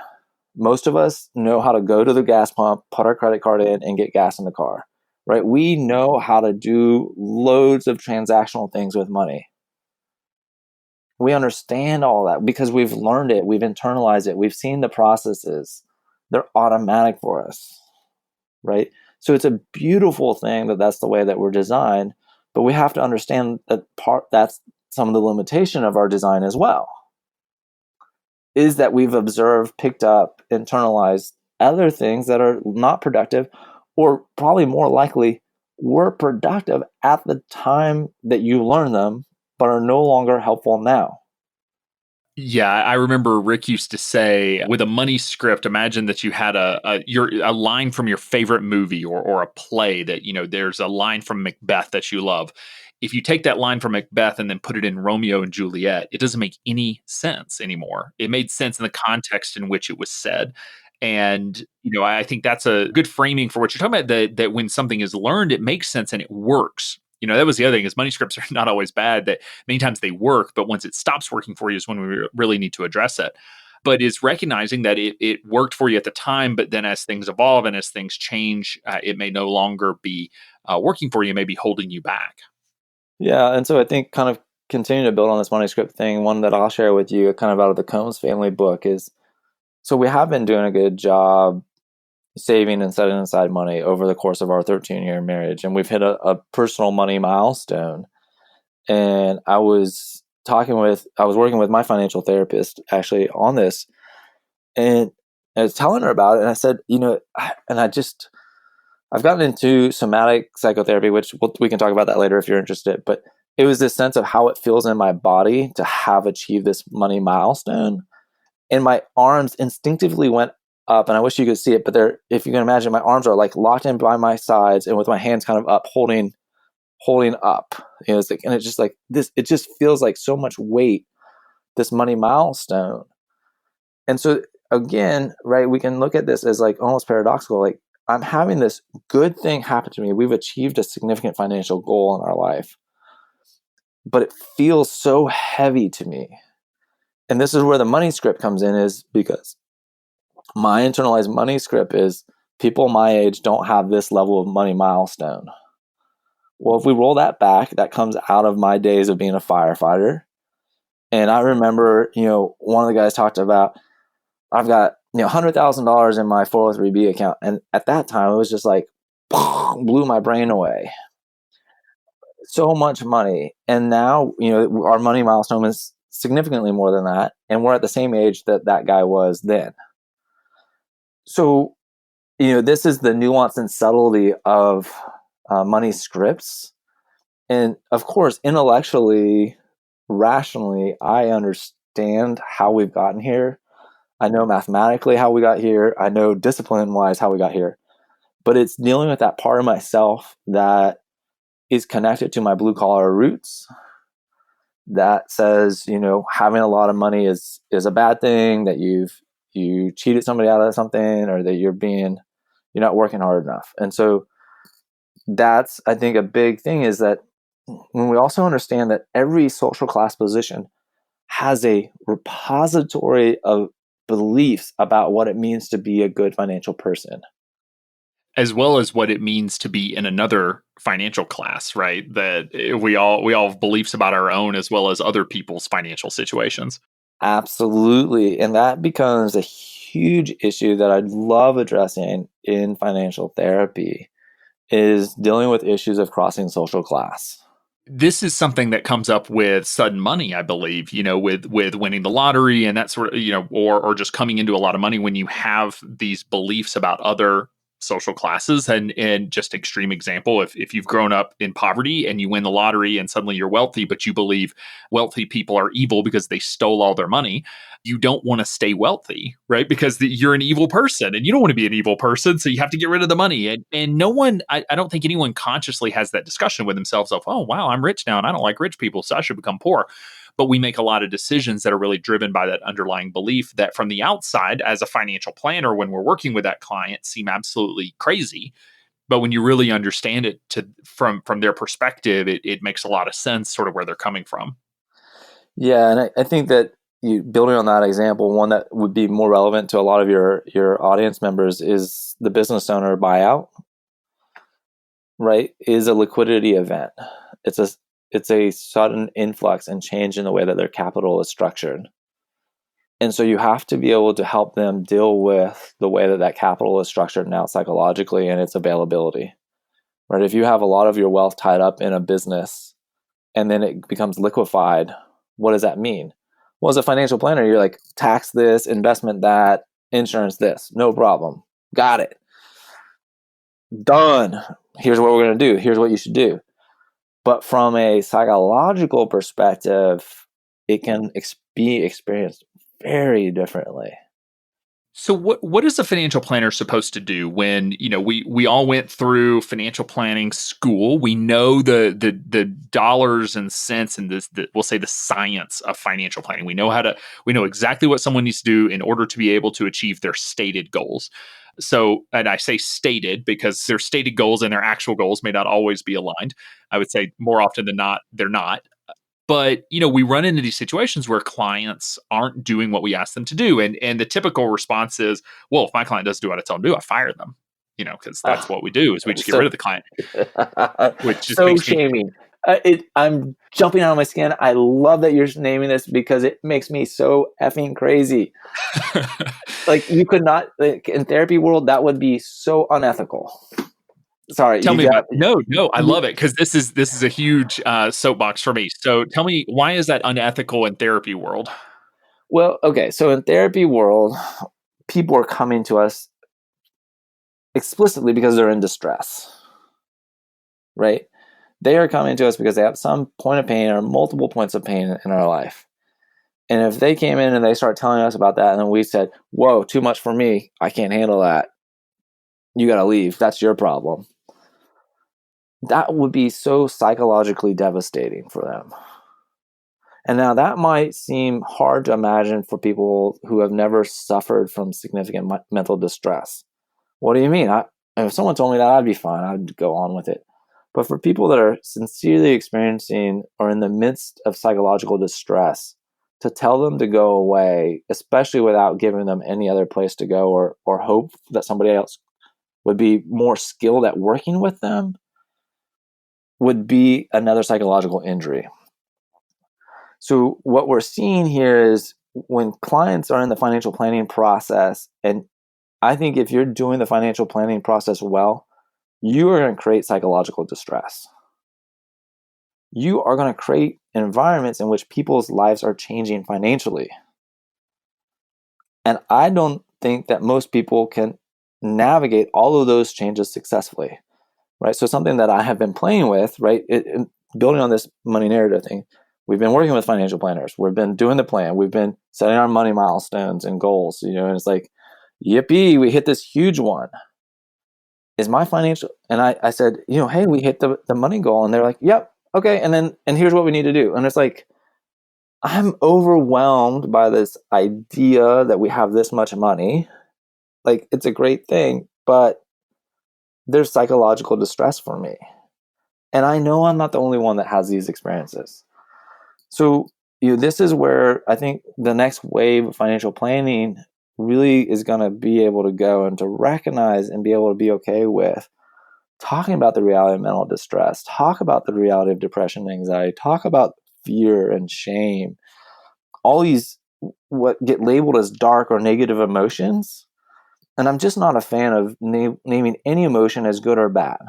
Most of us know how to go to the gas pump, put our credit card in, and get gas in the car, right? We know how to do loads of transactional things with money. We understand all that because we've learned it, we've internalized it, we've seen the processes. They're automatic for us, right? So it's a beautiful thing that that's the way that we're designed, but we have to understand that's some of the limitation of our design as well, is that we've observed, picked up, internalized other things that are not productive, or probably more likely were productive at the time that you learn them, but are no longer helpful now. Yeah, I remember Rick used to say, with a money script, imagine that you had a line from your favorite movie or a play that, there's a line from Macbeth that you love. If you take that line from Macbeth and then put it in Romeo and Juliet, it doesn't make any sense anymore. It made sense in the context in which it was said. And, I think that's a good framing for what you're talking about, that when something is learned, it makes sense and it works. That was the other thing, is money scripts are not always bad, that many times they work, but once it stops working for you is when we really need to address it. But is recognizing that it worked for you at the time, but then as things evolve and as things change, it may no longer be working for you, maybe holding you back. Yeah, and so I think kind of continuing to build on this money script thing, one that I'll share with you kind of out of the Combs family book is, so we have been doing a good job saving and setting aside money over the course of our 13-year marriage. And we've hit a personal money milestone. And I was working with my financial therapist actually on this. And I was telling her about it. And I said, I've gotten into somatic psychotherapy, which we can talk about that later if you're interested. But it was this sense of how it feels in my body to have achieved this money milestone. And my arms instinctively went up, and I wish you could see it, but if you can imagine, my arms are like locked in by my sides and with my hands kind of up, holding up. It's like, and it's just like this, it just feels like so much weight, this money milestone. And so again, right, we can look at this as like almost paradoxical. Like, I'm having this good thing happen to me. We've achieved a significant financial goal in our life, but it feels so heavy to me. And this is where the money script comes in, is because my internalized money script is people my age don't have this level of money milestone. Well, if we roll that back, that comes out of my days of being a firefighter. And I remember, one of the guys talked about, I've got, $100,000 in my 403B account. And at that time, it was just like, blew my brain away. So much money. And now, our money milestone is significantly more than that. And we're at the same age that guy was then. So, this is the nuance and subtlety of money scripts. And of course, intellectually, rationally, I understand how we've gotten here. I know mathematically how we got here. I know discipline-wise how we got here. But it's dealing with that part of myself that is connected to my blue-collar roots, that says, having a lot of money is a bad thing, that you cheated somebody out of something, or that you're not working hard enough. And so that's, I think, a big thing, is that when we also understand that every social class position has a repository of beliefs about what it means to be a good financial person. as well as what it means to be in another financial class, right? That we all have beliefs about our own as well as other people's financial situations. Absolutely. And that becomes a huge issue that I'd love addressing in financial therapy is dealing with issues of crossing social class. This is something that comes up with sudden money, I believe, with winning the lottery and that sort of, or just coming into a lot of money when you have these beliefs about other social classes. And just extreme example, if you've grown up in poverty and you win the lottery and suddenly you're wealthy, but you believe wealthy people are evil because they stole all their money, you don't want to stay wealthy, right? Because you're an evil person and you don't want to be an evil person. So you have to get rid of the money. And no one, I don't think anyone consciously has that discussion with themselves of, oh, wow, I'm rich now and I don't like rich people, so I should become poor. But we make a lot of decisions that are really driven by that underlying belief that from the outside, as a financial planner, when we're working with that client, seem absolutely crazy. But when you really understand it from their perspective, it makes a lot of sense sort of where they're coming from. Yeah, and I think that building on that example, one that would be more relevant to a lot of your audience members is the business owner buyout, right? Is a liquidity event. It's a sudden influx and change in the way that their capital is structured. And so you have to be able to help them deal with the way that that capital is structured now psychologically and its availability, right? If you have a lot of your wealth tied up in a business and then it becomes liquefied, what does that mean? Well, as a financial planner, you're like, tax this, investment that, insurance this, no problem. Got it. Done. Here's what we're going to do. Here's what you should do. But from a psychological perspective, it can be experienced very differently. So what is a financial planner supposed to do when, we all went through financial planning school? We know the dollars and cents and we'll say the science of financial planning. We know exactly what someone needs to do in order to be able to achieve their stated goals. So, and I say stated because their stated goals and their actual goals may not always be aligned. I would say more often than not, they're not. But, we run into these situations where clients aren't doing what we ask them to do. And the typical response is, well, if my client doesn't do what I tell them to do, I fire them, because that's what we do is we just get rid of the client, which just so makes shaming. I'm jumping out of my skin. I love that you're naming this because it makes me so effing crazy. Like you could not, in therapy world, that would be so unethical. Sorry. Tell me about no, I love it because this is a huge soapbox for me. So tell me, why is that unethical in therapy world? Well, okay. So in therapy world, people are coming to us explicitly because they're in distress, right? They are coming to us because they have some point of pain or multiple points of pain in our life. And if they came in and they start telling us about that, and then we said, whoa, too much for me, I can't handle that, you got to leave. That's your problem. That would be so psychologically devastating for them. And now that might seem hard to imagine for people who have never suffered from significant mental distress. What do you mean? If someone told me that, I'd be fine. I'd go on with it. But for people that are sincerely experiencing or in the midst of psychological distress, to tell them to go away, especially without giving them any other place to go or hope that somebody else would be more skilled at working with them, would be another psychological injury. So what we're seeing here is when clients are in the financial planning process, and I think if you're doing the financial planning process well, you are going to create psychological distress. You are going to create environments in which people's lives are changing financially. And I don't think that most people can navigate all of those changes successfully, right? So something that I have been playing with, right, building on this money narrative thing, we've been working with financial planners. We've been doing the plan. We've been setting our money milestones and goals, and it's like, yippee, we hit this huge one. Is my financial, and I said, hey, we hit the money goal. And they're like, yep, okay. And here's what we need to do. And it's like, I'm overwhelmed by this idea that we have this much money. Like, it's a great thing, but there's psychological distress for me. And I know I'm not the only one that has these experiences. So, this is where I think the next wave of financial planning really is going to be able to go and to recognize and be able to be okay with talking about the reality of mental distress, talk about the reality of depression and anxiety, talk about fear and shame, all these what get labeled as dark or negative emotions. And I'm just not a fan of naming any emotion as good or bad.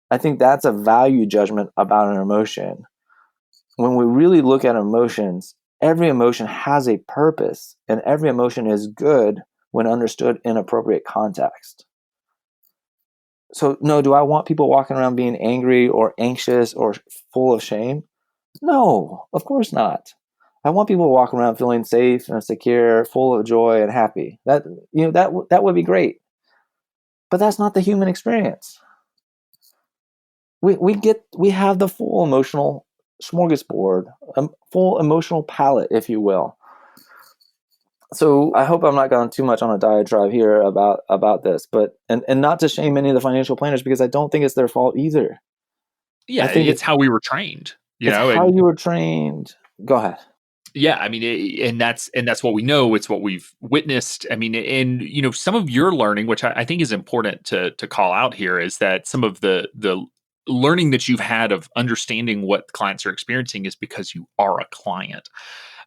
I think that's a value judgment about an emotion. When we really look at emotions, every emotion has a purpose, and every emotion is good when understood in appropriate context. So, no, do I want people walking around being angry or anxious or full of shame? No, of course not. I want people walking around feeling safe and secure, full of joy and happy. That would be great. But that's not the human experience. We have the full emotional smorgasbord, full emotional palette, if you will. So I hope I'm not going too much on a diatribe here about this, but and not to shame any of the financial planners, because I don't think it's their fault either. Yeah, I think it's how we were trained, it's how you were trained. Go ahead. Yeah, I mean, and that's what we know. It's what we've witnessed. I mean, and some of your learning, which I think is important to call out here, is that some of the learning that you've had of understanding what clients are experiencing is because you are a client.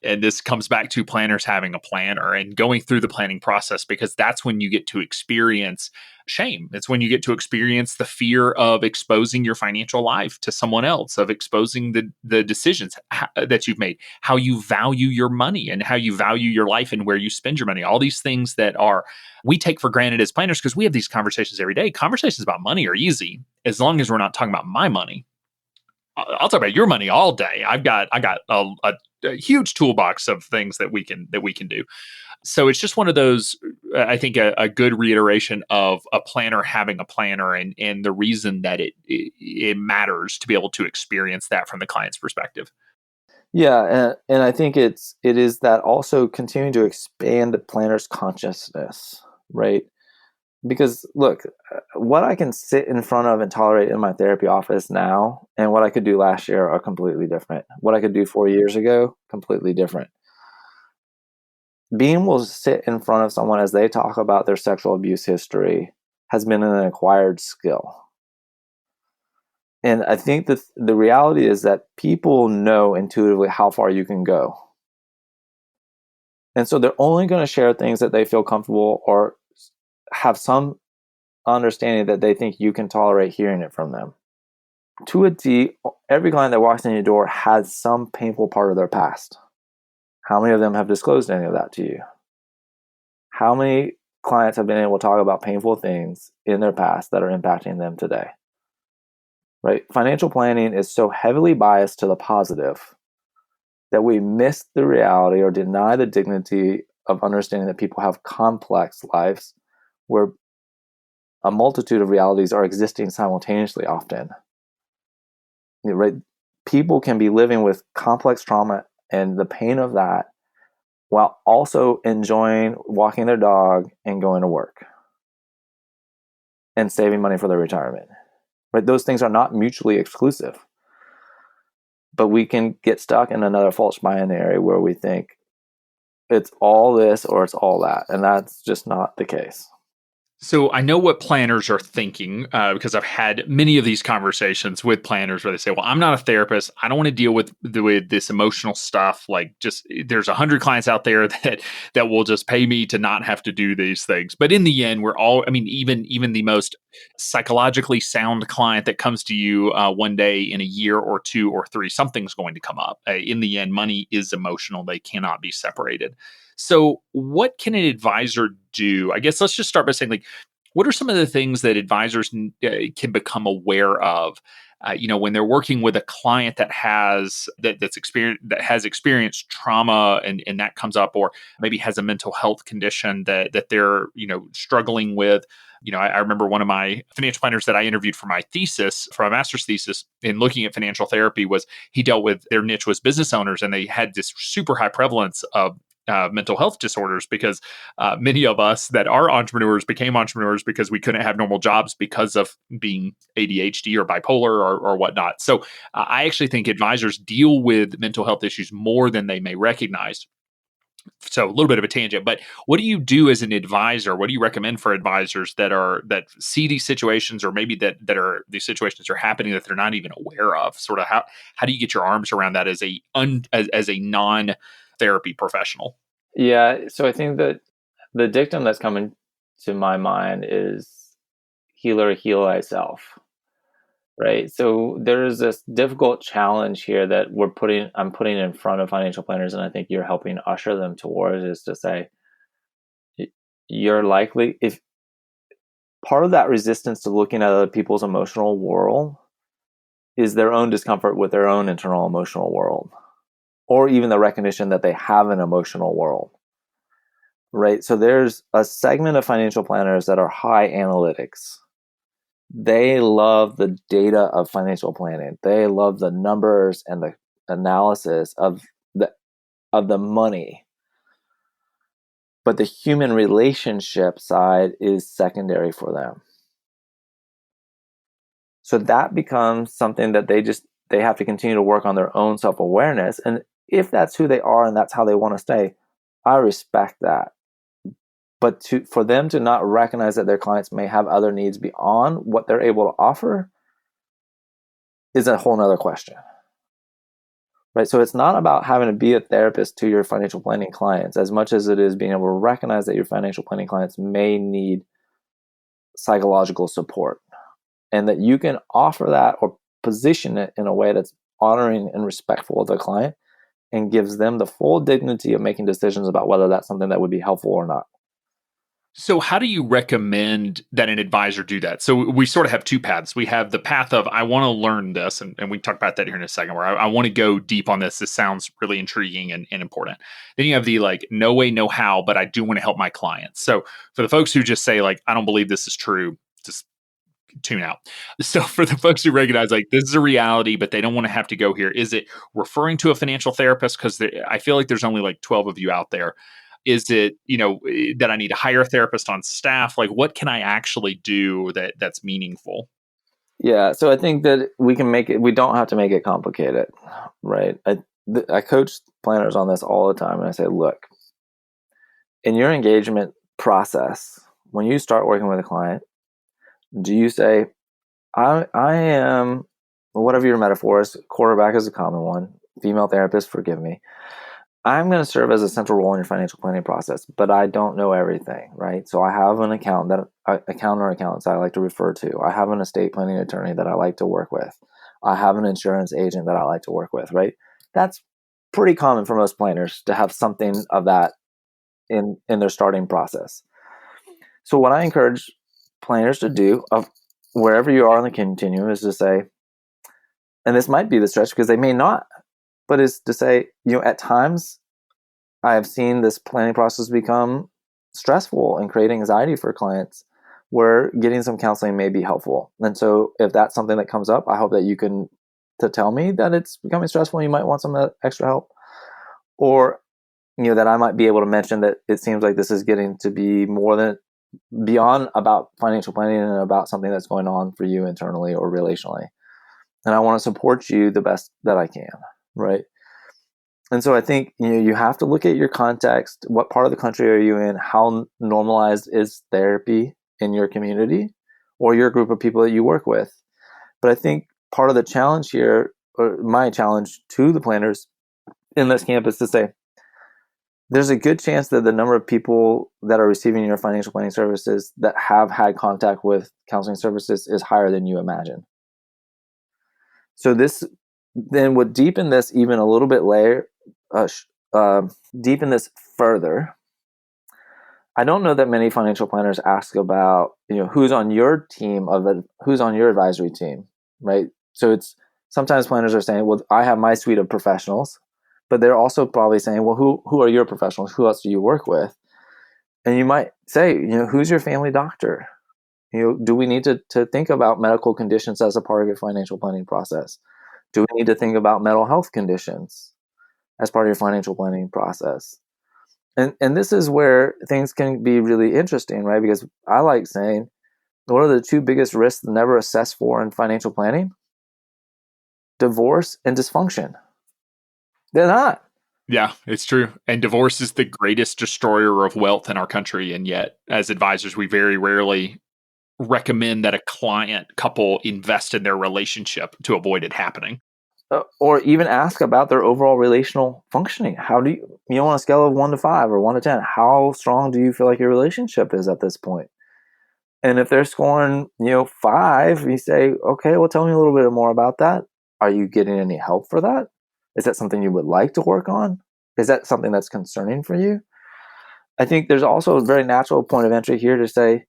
And this comes back to planners having a planner and going through the planning process, because that's when you get to experience shame. It's when you get to experience the fear of exposing your financial life to someone else, of exposing the decisions that you've made, how you value your money and how you value your life and where you spend your money. All these things that we take for granted as planners because we have these conversations every day. Conversations about money are easy as long as we're not talking about my money. I'll talk about your money all day. I got a huge toolbox of things that we can do. So it's just one of those. I think a good reiteration of a planner having a planner, and the reason that it matters to be able to experience that from the client's perspective. Yeah, and I think it is that also continuing to expand the planner's consciousness, right? Because look, what I can sit in front of and tolerate in my therapy office now and what I could do last year are completely different. What I could do 4 years ago, completely different. Being able to sit in front of someone as they talk about their sexual abuse history has been an acquired skill. And I think that the reality is that people know intuitively how far you can go. And so they're only going to share things that they feel comfortable or have some understanding that they think you can tolerate hearing it from them. To a T, every client that walks in your door has some painful part of their past. How many of them have disclosed any of that to you? How many clients have been able to talk about painful things in their past that are impacting them today? Right? Financial planning is so heavily biased to the positive that we miss the reality or deny the dignity of understanding that people have complex lives where a multitude of realities are existing simultaneously often. Right? People can be living with complex trauma and the pain of that while also enjoying walking their dog and going to work and saving money for their retirement. Right? Those things are not mutually exclusive. But we can get stuck in another false binary where we think it's all this or it's all that. And that's just not the case. So I know what planners are thinking because I've had many of these conversations with planners where they say, "Well, I'm not a therapist. I don't want to deal with this emotional stuff. Like, just there's 100 clients out there that will just pay me to not have to do these things." But in the end, we're all. I mean, even the most psychologically sound client that comes to you one day in a year or two or three, something's going to come up. In the end, money is emotional; they cannot be separated. So, what can an advisor do? I guess let's just start by saying, like, what are some of the things that advisors can become aware of? When they're working with a client that has experienced trauma, and that comes up, or maybe has a mental health condition that they're struggling with. I remember one of my financial planners that I interviewed for my thesis, for my master's thesis, in looking at financial therapy, was he dealt with, their niche was business owners, and they had this super high prevalence of mental health disorders, because many of us that are entrepreneurs became entrepreneurs because we couldn't have normal jobs because of being ADHD or bipolar or whatnot. So I actually think advisors deal with mental health issues more than they may recognize. So a little bit of a tangent, but what do you do as an advisor? What do you recommend for advisors that see these situations, or maybe that are these situations are happening that they're not even aware of? Sort of how do you get your arms around that as as a non therapy professional? Yeah. So I think that the dictum that's coming to my mind is healer heal thyself. Right. So there is this difficult challenge here that I'm putting in front of financial planners, and I think you're helping usher them towards, is to say, you're likely, if part of that resistance to looking at other people's emotional world is their own discomfort with their own internal emotional world, or even the recognition that they have an emotional world. Right. So there's a segment of financial planners that are high analytics. They love the data of financial planning. They love the numbers and the analysis of the money. But the human relationship side is secondary for them. So that becomes something that they have to continue to work on their own self-awareness. And if that's who they are and that's how they want to stay, I respect that. But for them to not recognize that their clients may have other needs beyond what they're able to offer is a whole nother question. Right. So it's not about having to be a therapist to your financial planning clients as much as it is being able to recognize that your financial planning clients may need psychological support, and that you can offer that or position it in a way that's honoring and respectful of the client and gives them the full dignity of making decisions about whether that's something that would be helpful or not. So how do you recommend that an advisor do that? So we sort of have two paths. We have the path of, I want to learn this, and we can talk about that here in a second, where I want to go deep on this. This sounds really intriguing and important. Then you have the like, no way, no how, but I do want to help my clients. So for the folks who just say like, I don't believe this is true, just tune out. So for the folks who recognize like this is a reality, but they don't want to have to go here, is it referring to a financial therapist? Because I feel like there's only like 12 of you out there. Is it, that I need to hire a therapist on staff? Like, what can I actually do that's meaningful? Yeah. So I think that we don't have to make it complicated. Right. I coach planners on this all the time. And I say, look, in your engagement process, when you start working with a client, do you say, I am, whatever your metaphor is, quarterback is a common one, female therapist, forgive me. I'm going to serve as a central role in your financial planning process, but I don't know everything, right? So I have an accountant or accountants I like to refer to. I have an estate planning attorney that I like to work with. I have an insurance agent that I like to work with, right? That's pretty common for most planners to have something of that in their starting process. So what I encourage planners to do, of wherever you are on the continuum, is to say, and this might be the stretch because they may not, but is to say, at times I have seen this planning process become stressful and create anxiety for clients, where getting some counseling may be helpful. And so if that's something that comes up, I hope that you can to tell me that it's becoming stressful and you might want some extra help, or that I might be able to mention that it seems like this is getting to be more than beyond about financial planning and about something that's going on for you internally or relationally. And I want to support you the best that I can, right? And so I think you have to look at your context. What part of the country are you in? How normalized is therapy in your community or your group of people that you work with? But I think part of the challenge here, or my challenge to the planners in this camp, is to say, there's a good chance that the number of people that are receiving your financial planning services that have had contact with counseling services is higher than you imagine. So this then would deepen this even a little bit deepen this further. I don't know that many financial planners ask about, who's on your team who's on your advisory team, right? So it's sometimes planners are saying, well, I have my suite of professionals, but they're also probably saying, well, who are your professionals? Who else do you work with? And you might say, who's your family doctor? Do we need to think about medical conditions as a part of your financial planning process? Do we need to think about mental health conditions as part of your financial planning process? And this is where things can be really interesting, right? Because I like saying, what are the two biggest risks never assessed for in financial planning? Divorce and dysfunction. They're not. Yeah, it's true. And divorce is the greatest destroyer of wealth in our country. And yet, as advisors, we very rarely recommend that a client couple invest in their relationship to avoid it happening. Or even ask about their overall relational functioning. How do you know, on a scale of 1 to 5 or 1 to 10, how strong do you feel like your relationship is at this point? And if they're scoring, 5, you say, okay, well, tell me a little bit more about that. Are you getting any help for that? Is that something you would like to work on? Is that something that's concerning for you? I think there's also a very natural point of entry here to say,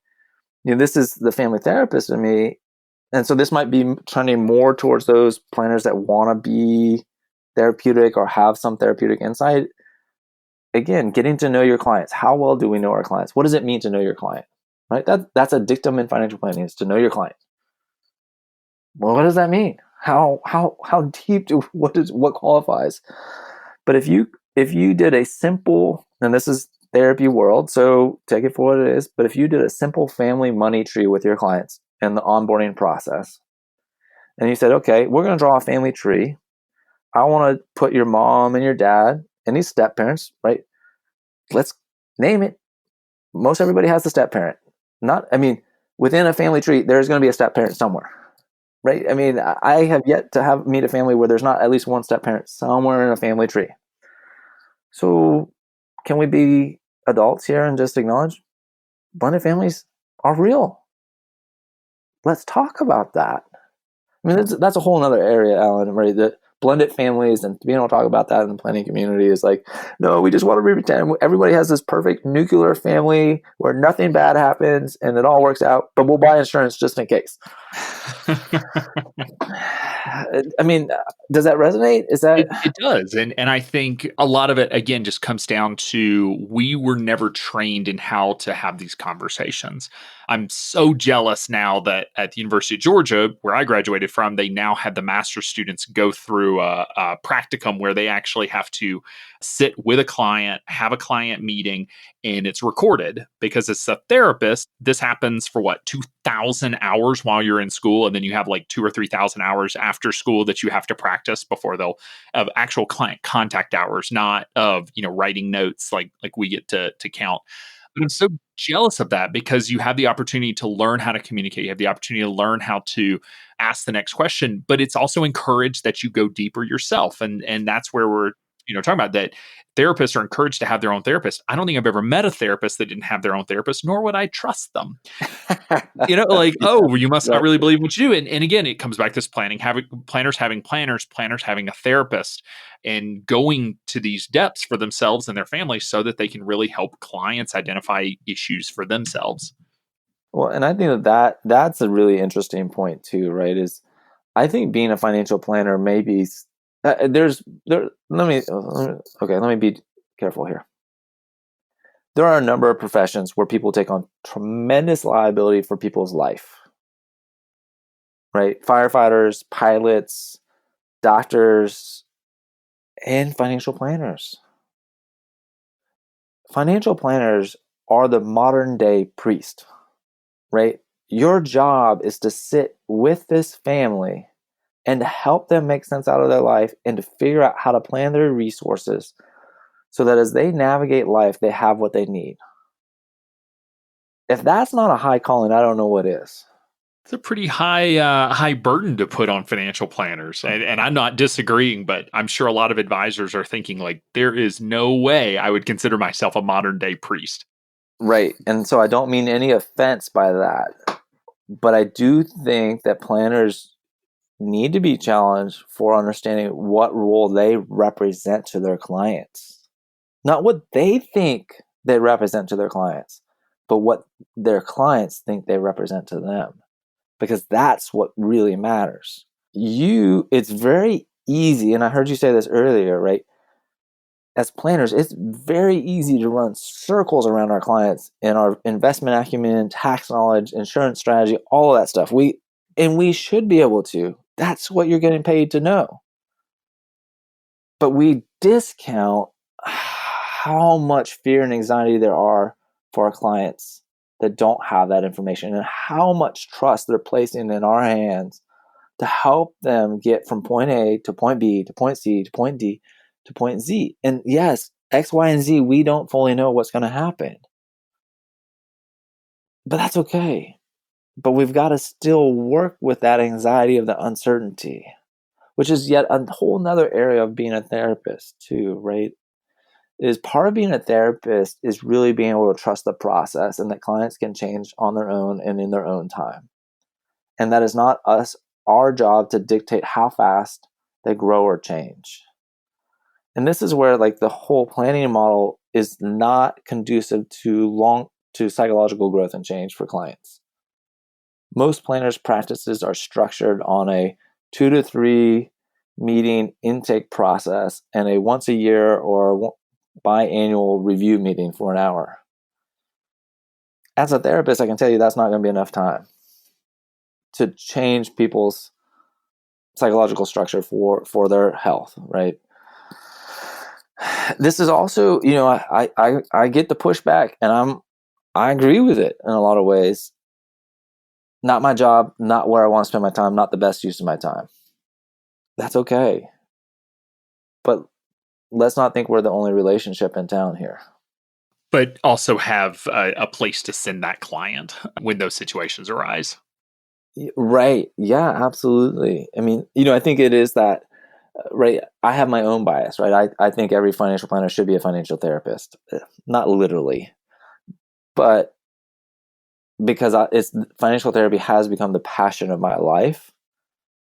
this is the family therapist in me. And so this might be trending more towards those planners that want to be therapeutic or have some therapeutic insight. Again, getting to know your clients. How well do we know our clients? What does it mean to know your client? Right? That's a dictum in financial planning, is to know your client. Well, what does that mean? How deep what qualifies? But if you did a simple, and this is therapy world, so take it for what it is, but if you did a simple family money tree with your clients in the onboarding process, and you said, okay, we're going to draw a family tree. I want to put your mom and your dad and these step parents, right? Let's name it. Most everybody has a step parent. Within a family tree, there's going to be a step parent somewhere, right? I have yet to meet a family where there's not at least one step parent somewhere in a family tree. So can we be adults here and just acknowledge blended families are real? Let's talk about that. That's a whole other area, Alan, right? The blended families and being able to talk about that in the planning community is like, no, we just want to pretend everybody has this perfect nuclear family where nothing bad happens and it all works out, but we'll buy insurance just in case. Does that resonate? Is that it does. And I think a lot of it, again, just comes down to we were never trained in how to have these conversations. I'm so jealous now that at the University of Georgia, where I graduated from, they now had the master's students go through a practicum where they actually have to sit with a client, have a client meeting, and it's recorded because it's a therapist. This happens for 2,000 hours while you're in school. And then you have like 2,000 or 3,000 hours after school that you have to practice before they'll have actual client contact hours, not of, writing notes like we get to count. But I'm so jealous of that because you have the opportunity to learn how to communicate. You have the opportunity to learn how to ask the next question, but it's also encouraged that you go deeper yourself. And that's where we're, talking about that therapists are encouraged to have their own therapist. I don't think I've ever met a therapist that didn't have their own therapist, nor would I trust them. Oh, you must not really believe what you do. And again, it comes back to this planning, having planners having a therapist, and going to these depths for themselves and their families so that they can really help clients identify issues for themselves. Well, and I think that's a really interesting point too, right? Is I think being a financial planner maybe let me be careful here. There are a number of professions where people take on tremendous liability for people's life, right? Firefighters, pilots, doctors, and financial planners. Financial planners are the modern day priest, right? Your job is to sit with this family and to help them make sense out of their life and to figure out how to plan their resources so that as they navigate life, they have what they need. If that's not a high calling, I don't know what is. It's a pretty high burden to put on financial planners. And I'm not disagreeing, but I'm sure a lot of advisors are thinking like, there is no way I would consider myself a modern day priest. Right. And so I don't mean any offense by that. But I do think that planners need to be challenged for understanding what role they represent to their clients. Not what they think they represent to their clients, but what their clients think they represent to them. Because that's what really matters. It's very easy, and I heard you say this earlier, right? As planners, it's very easy to run circles around our clients in our investment acumen, tax knowledge, insurance strategy, all of that stuff. We should be able to. That's what you're getting paid to know. But we discount how much fear and anxiety there are for our clients that don't have that information and how much trust they're placing in our hands to help them get from point A to point B to point C to point D to point Z. And yes, X, Y, and Z, we don't fully know what's going to happen. But that's okay. But we've got to still work with that anxiety of the uncertainty, which is yet a whole nother area of being a therapist too, right? Is part of being a therapist is really being able to trust the process and that clients can change on their own and in their own time. And that is not our job to dictate how fast they grow or change. And this is where like the whole planning model is not conducive to psychological growth and change for clients. Most planners' practices are structured on a 2 to 3 meeting intake process and a once a year or biannual review meeting for an hour. As a therapist, I can tell you that's not going to be enough time to change people's psychological structure for their health, right? This is also, I get the pushback, and I agree with it in a lot of ways. Not my job, not where I want to spend my time, not the best use of my time. That's okay. But let's not think we're the only relationship in town here. But also have a place to send that client when those situations arise. Right. Yeah, absolutely. I mean, I think it is that, right? I have my own bias, right? I think every financial planner should be a financial therapist. Not literally, but because financial therapy has become the passion of my life.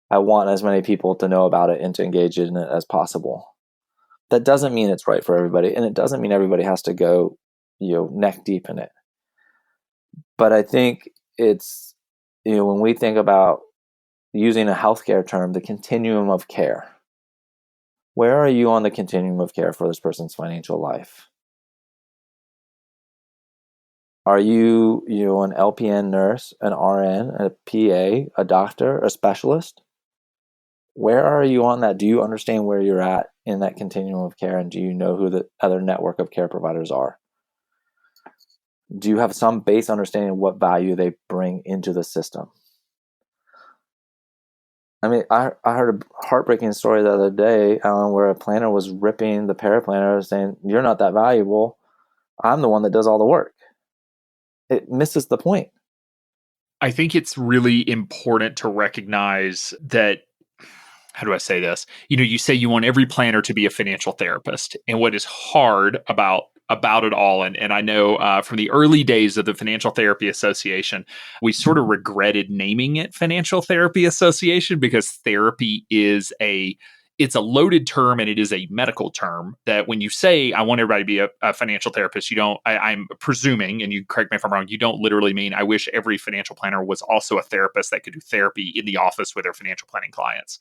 I want as many people to know about it and to engage in it as possible. That doesn't mean it's right for everybody, and it doesn't mean everybody has to go, neck deep in it. But I think it's, when we think about using a healthcare term, the continuum of care. Where are you on the continuum of care for this person's financial life? Are you, an LPN nurse, an RN, a PA, a doctor, a specialist? Where are you on that? Do you understand where you're at in that continuum of care? And do you know who the other network of care providers are? Do you have some base understanding of what value they bring into the system? I mean, I heard a heartbreaking story the other day, Alan, where a planner was ripping the paraplanner, saying, "You're not that valuable. I'm the one that does all the work." It misses the point. I think it's really important to recognize that, how do I say this? You say you want every planner to be a financial therapist. And what is hard about it all, and I know from the early days of the Financial Therapy Association, we sort of regretted naming it Financial Therapy Association because therapy is it's a loaded term and it is a medical term that when you say, I want everybody to be a financial therapist, you don't, I'm presuming, and you correct me if I'm wrong, you don't literally mean, I wish every financial planner was also a therapist that could do therapy in the office with their financial planning clients.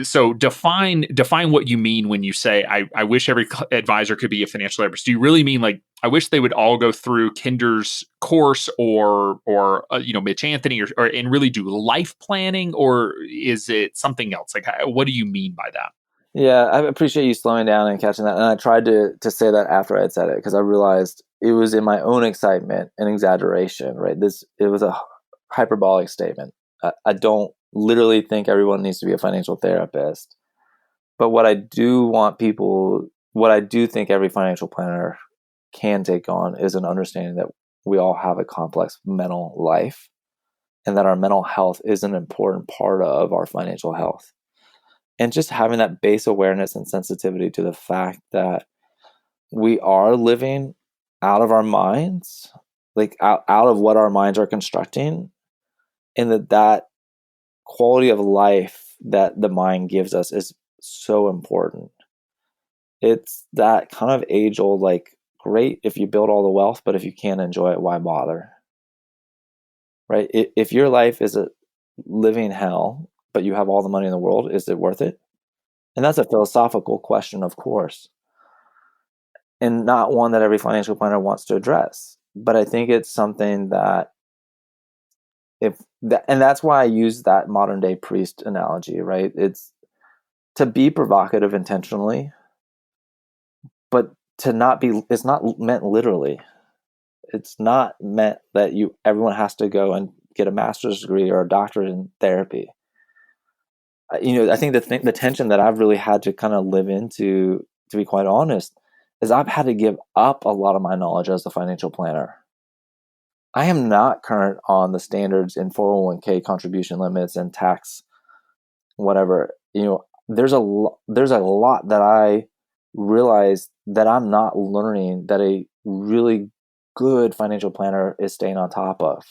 So define what you mean when you say, I wish every advisor could be a financial therapist. Do you really mean like, I wish they would all go through Kinder's course or Mitch Anthony or and really do life planning, or is it something else? Like, what do you mean by that? Yeah, I appreciate you slowing down and catching that. And I tried to say that after I had said it because I realized it was in my own excitement and exaggeration, right? It was a hyperbolic statement. I don't literally think everyone needs to be a financial therapist. But what I do think every financial planner can take on is an understanding that we all have a complex mental life and that our mental health is an important part of our financial health. And just having that base awareness and sensitivity to the fact that we are living out of our minds, like out of what our minds are constructing, and that quality of life that the mind gives us is so important. It's that kind of age-old, like, great if you build all the wealth, but if you can't enjoy it, why bother? Right? If your life is a living hell, but you have all the money in the world, is it worth it? And that's a philosophical question, of course, and not one that every financial planner wants to address. But I think it's something that and that's why I use that modern day priest analogy, right? It's to be provocative intentionally, but it's not meant literally. It's not meant that everyone has to go and get a master's degree or a doctorate in therapy. I think the tension that I've really had to kind of live into, to be quite honest, is I've had to give up a lot of my knowledge as a financial planner. I am not current on the standards in 401k contribution limits and tax, whatever. There's a lot that I realize that I'm not learning that a really good financial planner is staying on top of.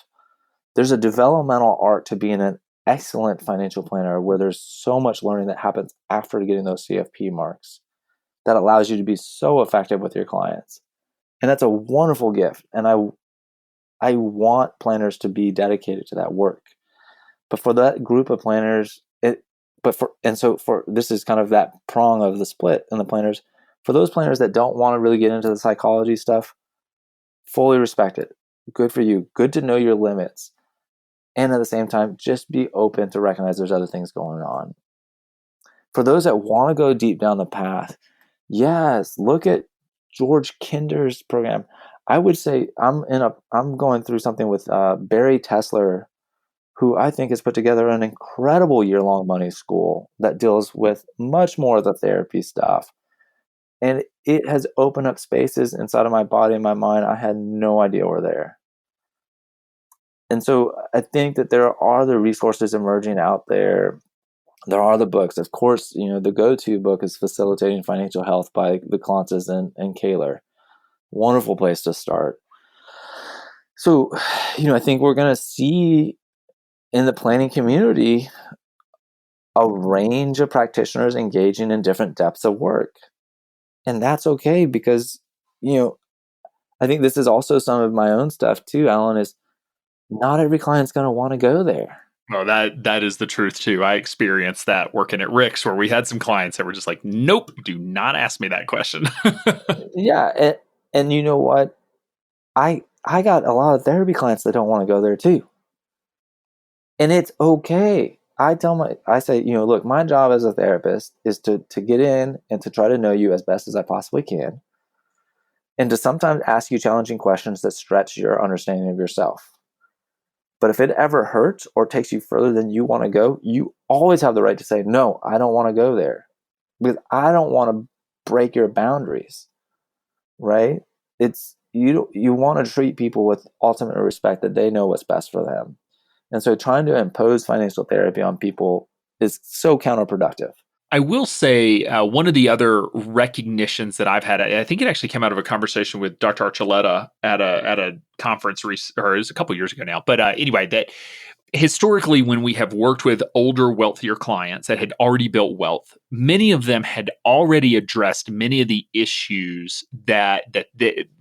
There's a developmental art to being an excellent financial planner where there's so much learning that happens after getting those CFP marks that allows you to be so effective with your clients. And that's a wonderful gift. And I want planners to be dedicated to that work. But for that group of planners, this is kind of that prong of the split in the planners. For those planners that don't want to really get into the psychology stuff, fully respect it. Good for you. Good to know your limits. And at the same time, just be open to recognize there's other things going on. For those that want to go deep down the path, yes, look at George Kinder's program. I would say I'm going through something with Barry Tesler, who I think has put together an incredible year-long money school that deals with much more of the therapy stuff. And it has opened up spaces inside of my body and my mind I had no idea were there. And so I think that there are the resources emerging out there. There are the books. Of course, the go-to book is Facilitating Financial Health by the Clances and Kaler. Wonderful place to start. So, I think we're going to see in the planning community a range of practitioners engaging in different depths of work. And that's okay because, I think this is also some of my own stuff too, Alan, is not every client's going to want to go there. Oh, that is the truth too. I experienced that working at Rick's, where we had some clients that were just like, "Nope, do not ask me that question." Yeah, and you know what? I got a lot of therapy clients that don't want to go there too, and it's okay. I say, look, my job as a therapist is to get in and to try to know you as best as I possibly can, and to sometimes ask you challenging questions that stretch your understanding of yourself. But if it ever hurts or takes you further than you want to go, you always have the right to say, no, I don't want to go there. Because I don't want to break your boundaries, right? It's you want to treat people with ultimate respect that they know what's best for them. And so trying to impose financial therapy on people is so counterproductive. I will say one of the other recognitions that I've had, I think it actually came out of a conversation with Dr. Archuleta at a conference, or it was a couple years ago now. But anyway, that historically, when we have worked with older, wealthier clients that had already built wealth, many of them had already addressed many of the issues and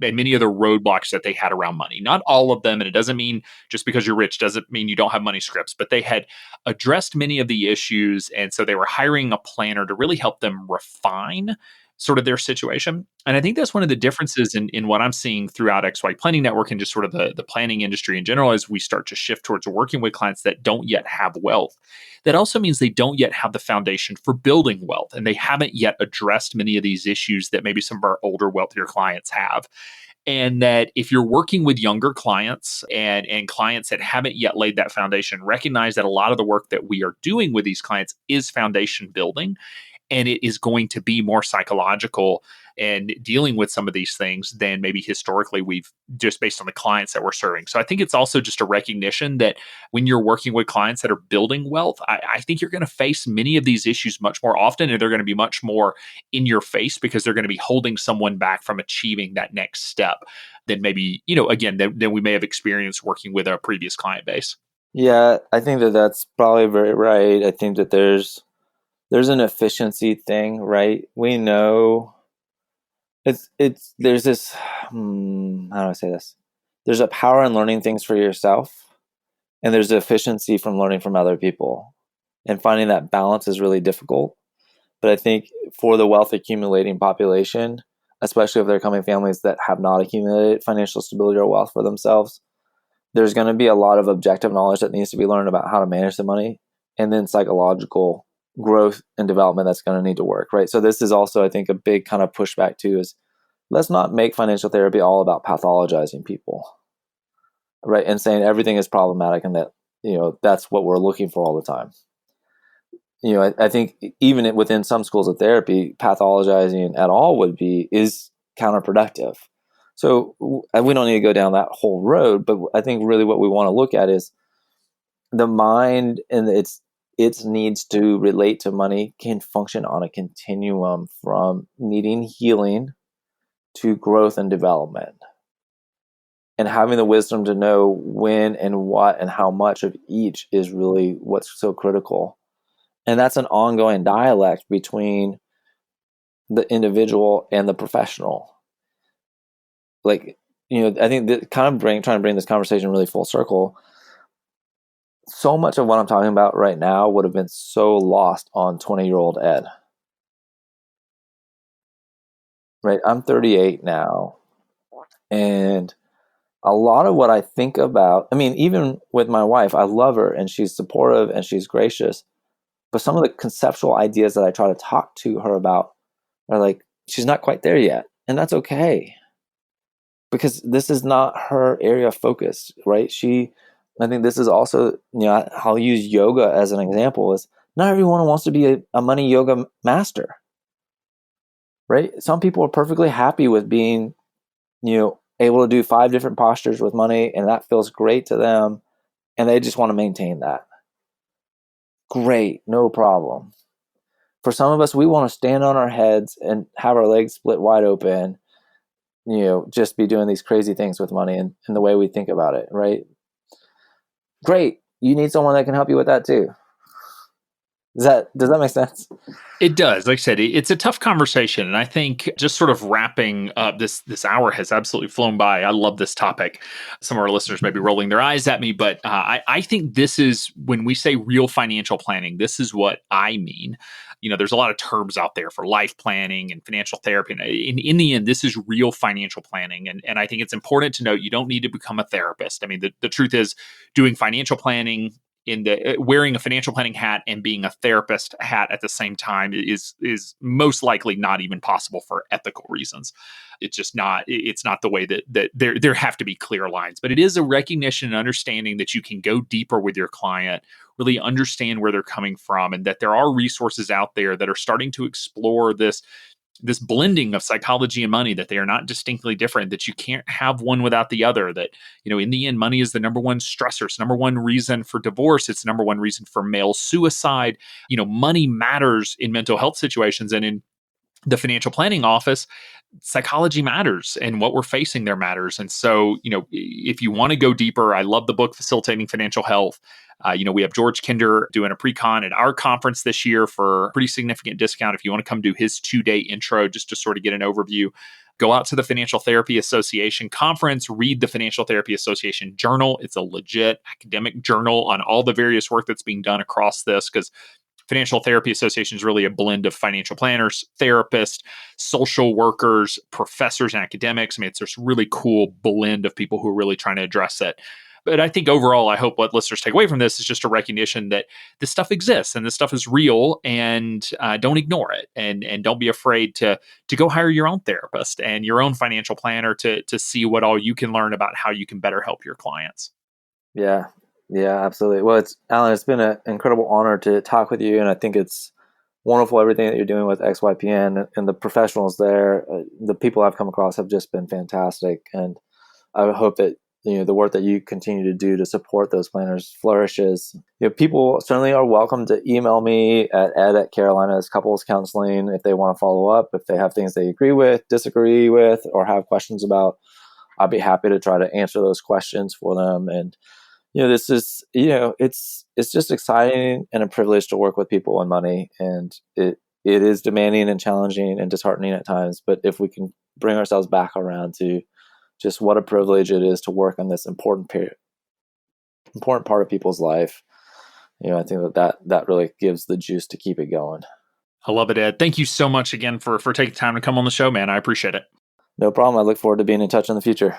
many of the roadblocks that they had around money. Not all of them, and it doesn't mean just because you're rich doesn't mean you don't have money scripts, but they had addressed many of the issues, and so they were hiring a planner to really help them refine sort of their situation. And I think that's one of the differences in what I'm seeing throughout XY Planning Network and just sort of the planning industry in general as we start to shift towards working with clients that don't yet have wealth. That also means they don't yet have the foundation for building wealth, and they haven't yet addressed many of these issues that maybe some of our older, wealthier clients have. And that if you're working with younger clients and clients that haven't yet laid that foundation, recognize that a lot of the work that we are doing with these clients is foundation building. And it is going to be more psychological and dealing with some of these things than maybe historically we've just based on the clients that we're serving. So I think it's also just a recognition that when you're working with clients that are building wealth, I think you're going to face many of these issues much more often, and they're going to be much more in your face because they're going to be holding someone back from achieving that next step than maybe, again, than we may have experienced working with a previous client base. Yeah, I think that's probably very right. I think that there's an efficiency thing, right? We know there's this, how do I say this? There's a power in learning things for yourself, and there's efficiency from learning from other people. And finding that balance is really difficult. But I think for the wealth accumulating population, especially if they're coming families that have not accumulated financial stability or wealth for themselves, there's going to be a lot of objective knowledge that needs to be learned about how to manage the money, and then psychological growth and development that's going to need to work, right? So this is also, I think, a big kind of pushback too, is let's not make financial therapy all about pathologizing people, right? And saying everything is problematic and that, that's what we're looking for all the time. I think even within some schools of therapy, pathologizing at all is counterproductive. So we don't need to go down that whole road, but I think really what we want to look at is the mind and its needs to relate to money can function on a continuum from needing healing to growth and development. And having the wisdom to know when and what and how much of each is really what's so critical. And that's an ongoing dialect between the individual and the professional. Like, I think that kind of trying to bring this conversation really full circle. So much of what I'm talking about right now would have been so lost on 20-year-old Ed. Right? I'm 38 now. And a lot of what I think about, even with my wife, I love her and she's supportive and she's gracious. But some of the conceptual ideas that I try to talk to her about are like, she's not quite there yet. And that's okay. Because this is not her area of focus, right? I think this is also, I'll use yoga as an example, is not everyone wants to be a money yoga master, right? Some people are perfectly happy with being, able to do 5 different postures with money, and that feels great to them, and they just want to maintain that. Great, no problem. For some of us, we want to stand on our heads and have our legs split wide open, just be doing these crazy things with money and the way we think about it, right? Great. You need someone that can help you with that too. Does that make sense? It does. Like I said, it's a tough conversation. And I think just sort of wrapping up, this hour has absolutely flown by. I love this topic. Some of our listeners may be rolling their eyes at me, but I think this is, when we say real financial planning, this is what I mean. There's a lot of terms out there for life planning and financial therapy. And in the end, this is real financial planning. And I think it's important to note, you don't need to become a therapist. The truth is, doing financial planning, wearing a financial planning hat and being a therapist hat at the same time is most likely not even possible for ethical reasons. It's just not. It's not the way that there have to be clear lines. But it is a recognition and understanding that you can go deeper with your client, really understand where they're coming from, and that there are resources out there that are starting to explore this blending of psychology and money, that they are not distinctly different, that you can't have one without the other, that, in the end, money is the number one stressor. It's number one reason for divorce. It's number one reason for male suicide. Money matters in mental health situations, and in the financial planning office, psychology matters and what we're facing there matters. And so, if you want to go deeper, I love the book Facilitating Financial Health. We have George Kinder doing a pre-con at our conference this year for a pretty significant discount. If you want to come do his 2-day intro, just to sort of get an overview, go out to the Financial Therapy Association conference, read the Financial Therapy Association journal. It's a legit academic journal on all the various work that's being done across this, because Financial Therapy Association is really a blend of financial planners, therapists, social workers, professors, and academics. It's this really cool blend of people who are really trying to address it. But I think overall, I hope what listeners take away from this is just a recognition that this stuff exists and this stuff is real, and don't ignore it, and don't be afraid to go hire your own therapist and your own financial planner to see what all you can learn about how you can better help your clients. Yeah. Yeah, absolutely. Well, Alan, it's been an incredible honor to talk with you, and I think it's wonderful everything that you're doing with XYPN and the professionals there. The people I've come across have just been fantastic, and I hope that the work that you continue to do to support those planners flourishes. People certainly are welcome to email me at ed@Carolina's Couples Counseling if they want to follow up, if they have things they agree with, disagree with, or have questions about. I'll be happy to try to answer those questions for them. And this is, it's just exciting and a privilege to work with people on money. And it is demanding and challenging and disheartening at times. But if we can bring ourselves back around to just what a privilege it is to work on this important part of people's life, I think that really gives the juice to keep it going. I love it, Ed. Thank you so much again for taking time to come on the show, man. I appreciate it. No problem. I look forward to being in touch in the future.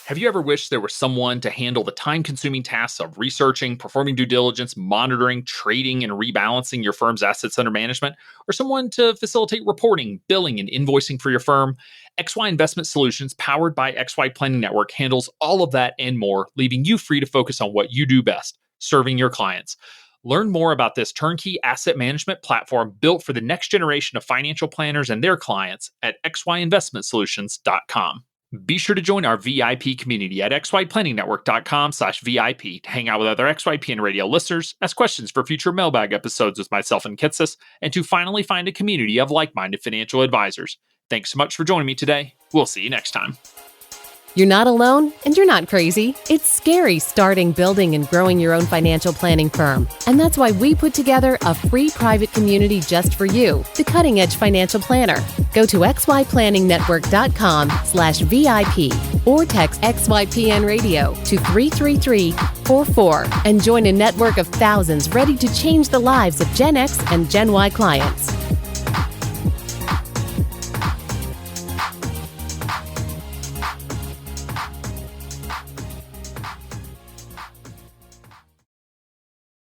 Have you ever wished there was someone to handle the time-consuming tasks of researching, performing due diligence, monitoring, trading, and rebalancing your firm's assets under management, or someone to facilitate reporting, billing, and invoicing for your firm? XY Investment Solutions, powered by XY Planning Network, handles all of that and more, leaving you free to focus on what you do best, serving your clients. Learn more about this turnkey asset management platform built for the next generation of financial planners and their clients at xyinvestmentsolutions.com. Be sure to join our VIP community at xyplanningnetwork.com/VIP to hang out with other XYPN radio listeners, ask questions for future mailbag episodes with myself and Kitsis, and to finally find a community of like-minded financial advisors. Thanks so much for joining me today. We'll see you next time. You're not alone, and you're not crazy. It's scary starting, building, and growing your own financial planning firm. And that's why we put together a free private community just for you, the Cutting Edge Financial Planner. Go to xyplanningnetwork.com/VIP or text XYPN Radio to 33344 and join a network of thousands ready to change the lives of Gen X and Gen Y clients.